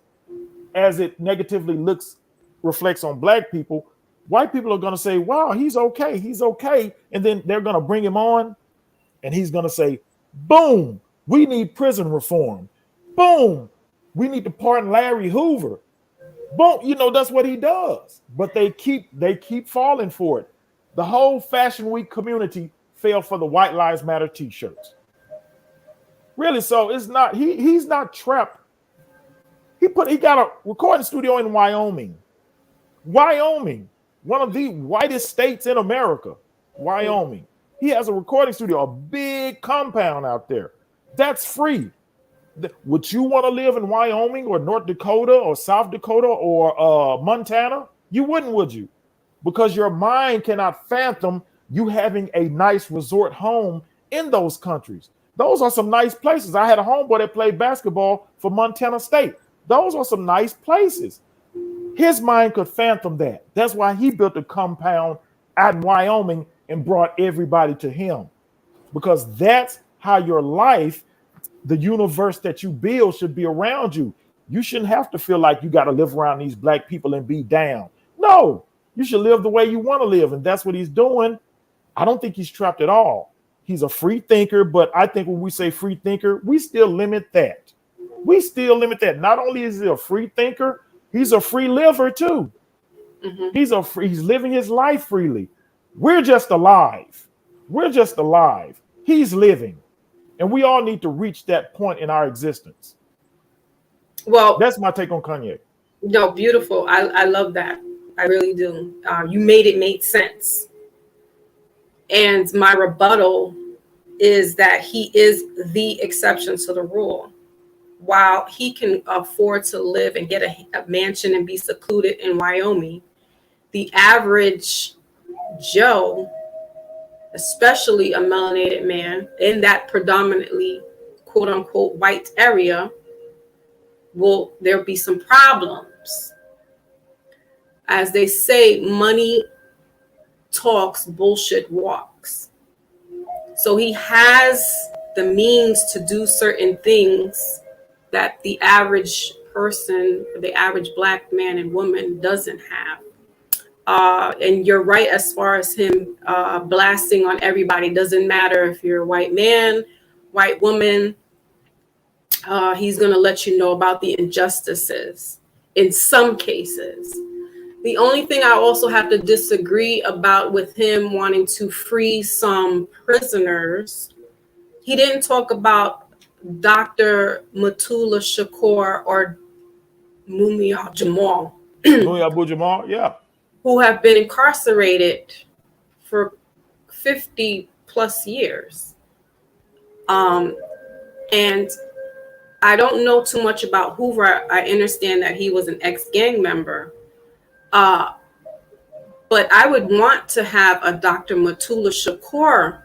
as it negatively reflects on Black people, white people are going to say, wow, he's okay. And then they're going to bring him on and he's going to say, boom, we need prison reform. Boom, we need to pardon Larry Hoover. Boom, that's what he does. But they keep falling for it. The whole Fashion Week community fell for the White Lives Matter t-shirts. Really, so it's not, he's not trapped. He got a recording studio in Wyoming. Wyoming, one of the whitest states in America. Wyoming. He has a recording studio, a big compound out there. That's free. Would you want to live in Wyoming or North Dakota or South Dakota or Montana? You wouldn't, would you? because your mind cannot fathom you having a nice resort home in those countries. Those are some nice places. I had a homeboy that played basketball for Montana State. Those are some nice places. His mind could fathom that. That's why he built a compound out in Wyoming and brought everybody to him, because that's how your life, the universe that you build, should be around you. You shouldn't have to feel like you got to live around these black people and be down. No, you should live the way you want to live. And that's what he's doing. I don't think he's trapped at all. He's a free thinker, but I think when we say free thinker, we still limit that. We still limit that. Not only is he a free thinker, he's a free liver too. Mm-hmm. He's living his life freely. We're just alive. We're just alive. He's living. And we all need to reach that point in our existence. Well, that's my take on Kanye. No, beautiful. I love that. I really do. You made it make sense. And my rebuttal is that he is the exception to the rule. While he can afford to live and get a mansion and be secluded in Wyoming, the average Joe, especially a melanated man in that predominantly quote unquote white area, there'll be some problems. As they say, money talks, bullshit walks. So he has the means to do certain things that the average person, the average black man and woman doesn't have. And you're right, as far as him blasting on everybody. Doesn't matter if you're a white man, white woman, he's going to let you know about the injustices in some cases. The only thing I also have to disagree about with him wanting to free some prisoners, he didn't talk about Dr. Mutula Shakur or Mumia Jamal. Mumia Abu Jamal, yeah. Who have been incarcerated for 50 plus years. And I don't know too much about Hoover. I understand that he was an ex-gang member. But I would want to have a Dr. Mutula Shakur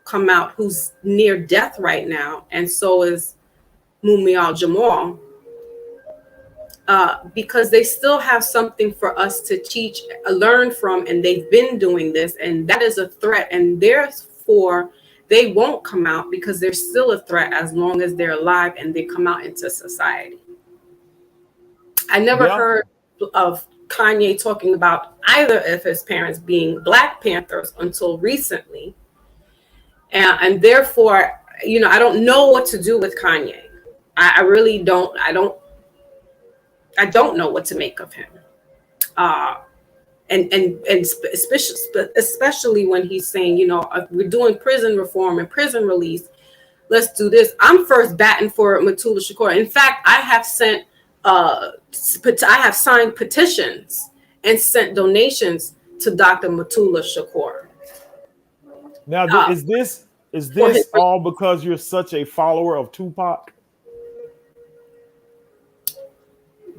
come out, who's near death right now, and so is Mumia Jamal, because they still have something for us to teach, learn from, and they've been doing this, and that is a threat, and therefore they won't come out because they're still a threat as long as they're alive and they come out into society. I never heard of Kanye talking about either of his parents being Black Panthers until recently. And therefore, I don't know what to do with Kanye. I really don't. I don't know what to make of him. And especially when he's saying, we're doing prison reform and prison release. Let's do this. I'm first batting for Mutula Shakur. In fact, I have signed petitions and sent donations to Dr. Mutula Shakur. Now, is this all because you're such a follower of Tupac?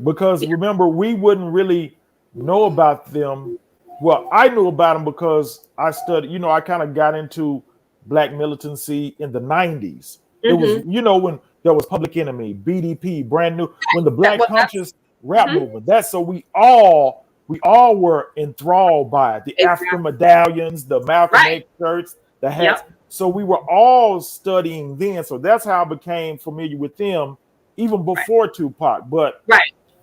Because remember, we wouldn't really know about them. Well, I knew about them because I studied, I kind of got into black militancy in the 90s. It was, when there was Public Enemy, BDP, Brand New, when the Black Conscious rap movement. So we all were enthralled by it. The African medallions, the Malcolm X shirts, the hats. Yep. So we were all studying then. So that's how I became familiar with them even before Tupac. But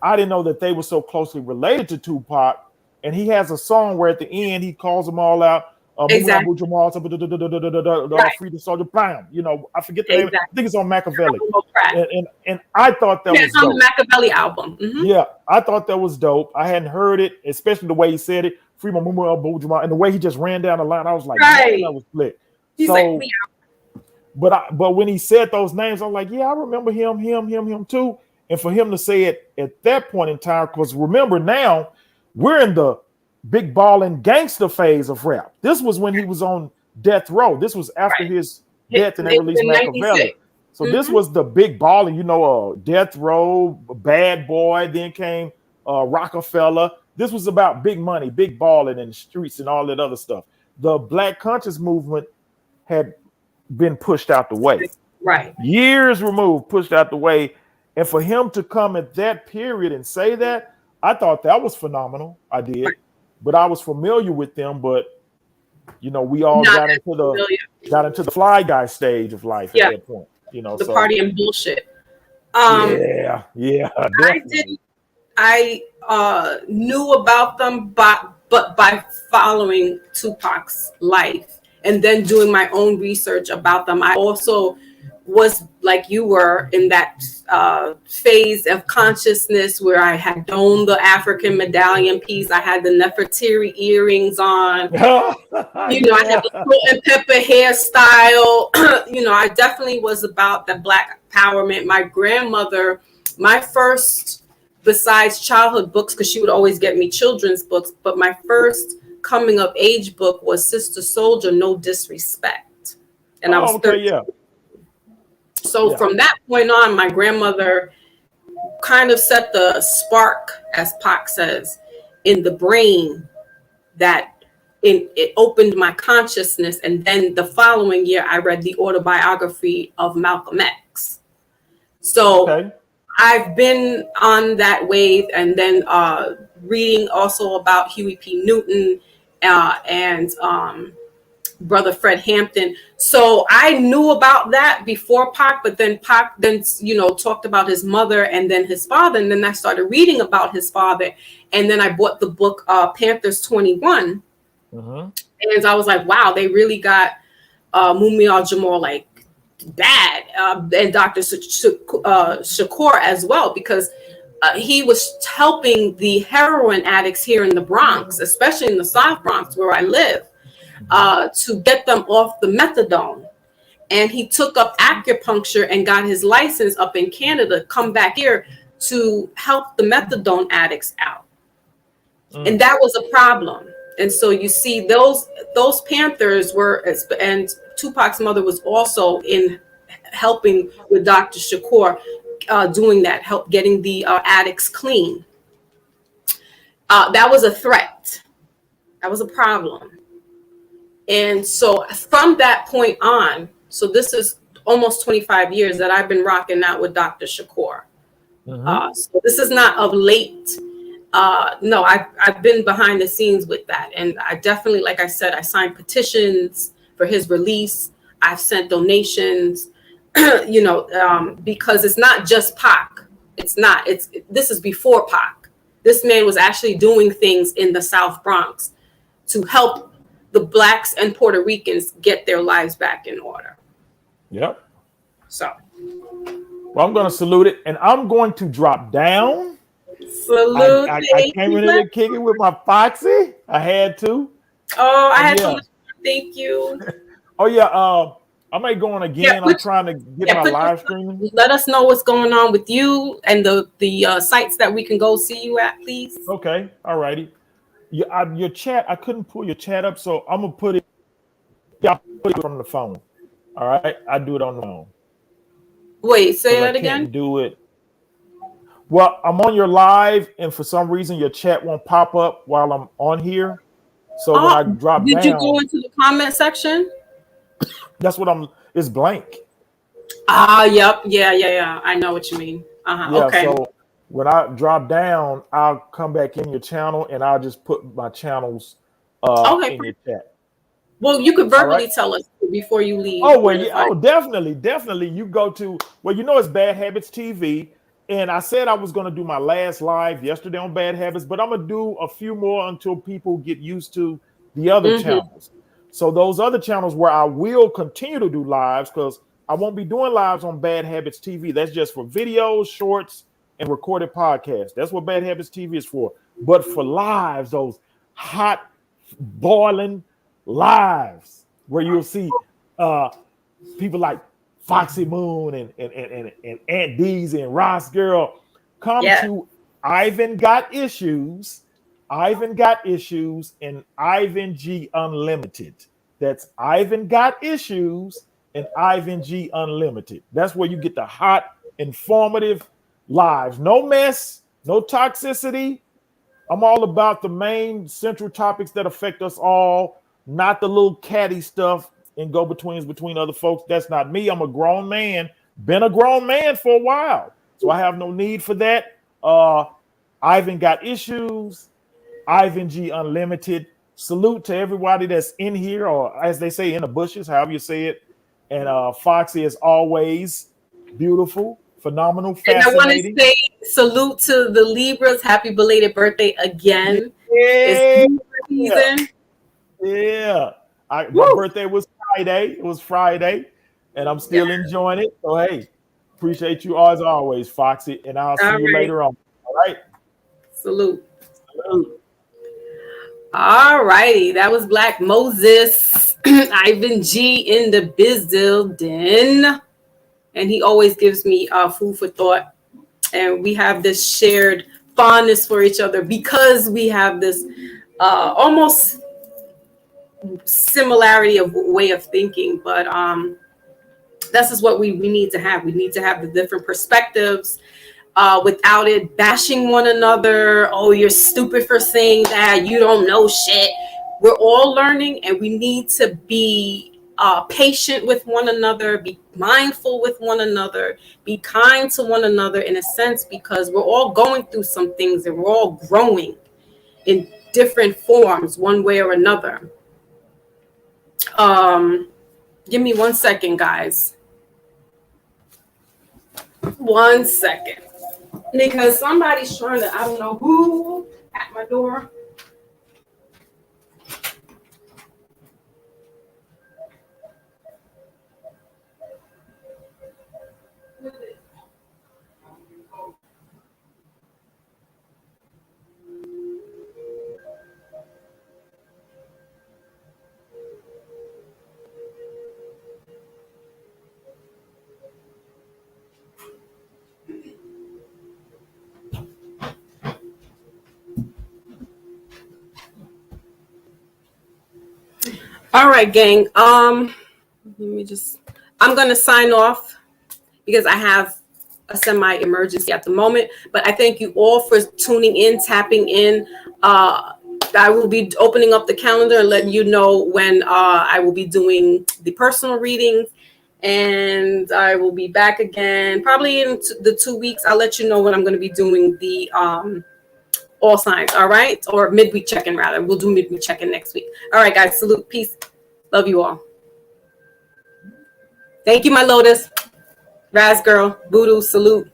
I didn't know that they were so closely related to Tupac. And he has a song where at the end he calls them all out. Exactly. Free the soldier, bam. I forget the name. I think it's on Machiavelli. And I thought that was it's on the Machiavelli album. Mm-hmm. Yeah, I thought that was dope. I hadn't heard it, especially the way he said it. Free my Abu Jamal, and the way he just ran down the line. I was like, man, that was slick. He's so, but when he said those names, I'm like, yeah, I remember him too. And for him to say it at that point in time, because remember now we're in the big ballin' gangster phase of rap. This was when he was on death row. This was after his death and they released Machiavelli. So this was the big ballin', death row, bad boy. Then came Rockefeller. this was about big money, big balling in the streets and all that other stuff. The Black conscious movement had been pushed out the way. Right. Years removed, pushed out the way. And for him to come at that period and say that, I thought that was phenomenal. I did. Right. But I was familiar with them, but you know, we all got into the fly guy stage of life at that point. You know, the party and bullshit. Yeah. I knew about them, but by following Tupac's life and then doing my own research about them. I also was like you were in that phase of consciousness where I had donned the African medallion piece. I had the Nefertiti earrings on. You know, I had the salt and pepper hairstyle. You know, I definitely was about the Black empowerment. My grandmother, my first, besides childhood books, because she would always get me children's books, but my first coming of age book was Sister Soldier, No Disrespect. And I was 13. So from that point on, my grandmother kind of set the spark, as Pac says, in the brain that it opened my consciousness. And then the following year, I read the autobiography of Malcolm X. So I've been on that wave, and then reading also about Huey P. Newton and Brother Fred Hampton. So I knew about that before Pac, but then Pac you know, talked about his mother and then his father, and then I started reading about his father, and then I bought the book Panthers 21, and I was like, wow, they really got Mumia Jamal like bad, and Dr. Shakur as well, because he was helping the heroin addicts here in the Bronx, especially in the South Bronx where I live, to get them off the methadone. And he took up acupuncture and got his license up in Canada, come back here to help the methadone addicts out. And that was a problem. And so you see those Panthers were, and Tupac's mother was also in helping with Dr. Shakur, doing that, help getting the addicts clean. That was a threat. That was a problem. And so from that point on, so this is almost 25 years that I've been rocking out with Dr. Shakur. So this is not of late. No, I've been behind the scenes with that. And I definitely, like I said, I signed petitions for his release. I've sent donations, you know, because it's not just Pac. This is before Pac. This man was actually doing things in the South Bronx to help the Blacks and Puerto Ricans get their lives back in order. Yep. So. Well, I'm going to salute it, and I'm going to drop down. Salute. I came in there kicking with my Foxy. I had to. Oh, I had to. Thank you. Oh, yeah. I might go on again. I'm trying to get my live streaming. Let us know what's going on with you and the sites that we can go see you at, please. Okay. All righty. Your chat, I couldn't pull your chat up, so I'm going to put it. Yeah, I'll put it from the phone. All right. I do it on the phone. Wait, say that again? Can't do it. Well, I'm on your live, and for some reason your chat won't pop up while I'm on here. So when I drop down, did you go into the comment section? That's what it's blank. Yep. Yeah. I know what you mean. Yeah, okay. So when I drop down, I'll come back in your channel and I'll just put my channels in your chat. Well, you could verbally tell us before you leave. Oh, well, yeah. Oh, definitely. You go to, well, you know, it's Bad Habits TV. And I said I was going to do my last live yesterday on Bad Habits, but I'm going to do a few more until people get used to the other channels. So those other channels where I will continue to do lives, because I won't be doing lives on Bad Habits TV. That's just for videos, shorts, and recorded podcasts. That's what Bad Habits TV is for. But for lives, those hot, boiling lives where you'll see people like Foxy Moon and Aunt Deezy and Ross Girl come to Ivan Got Issues, and Ivan G Unlimited. That's Ivan Got Issues and Ivan G Unlimited. That's where you get the hot, informative lives. No mess, no toxicity, I'm all about the main central topics that affect us all, not the little catty stuff and go-betweens between other folks. That's not me. I'm a grown man, been a grown man for a while, so I have no need for that. Ivan got issues. Ivan G Unlimited. Salute to everybody that's in here, or as they say, in the bushes, however you say it. And Foxy, is always, beautiful, phenomenal, fascinating. And I want to say salute to the Libras. Happy belated birthday again. Yeah. It's Libra season. Yeah. My birthday was Friday. It was Friday, and I'm still enjoying it. So, hey, appreciate you as always, Foxy, and I'll see you later on. All right. Salute. All righty. That was Black Moses, Ivan G in the building. And he always gives me food for thought. And we have this shared fondness for each other because we have this almost similarity of way of thinking. But this is what we need to have. We need to have the different perspectives without it bashing one another. Oh, you're stupid for saying that. You don't know shit. We're all learning, and we need to be patient with one another, be mindful with one another, be kind to one another in a sense, because we're all going through some things and we're all growing in different forms, one way or another. Give me 1 second, guys. 1 second. Because somebody's trying to, I don't know who, at my door. All right, gang. I'm gonna sign off because I have a semi-emergency at the moment. But I thank you all for tuning in, tapping in. I will be opening up the calendar and letting you know when I will be doing the personal readings, and I will be back again probably in the 2 weeks. I'll let you know when I'm going to be doing the all signs, all right? Or midweek check-in, rather. We'll do midweek check-in next week. All right, guys. Salute. Peace. Love you all. Thank you, my Lotus. Raz girl. Voodoo. Salute.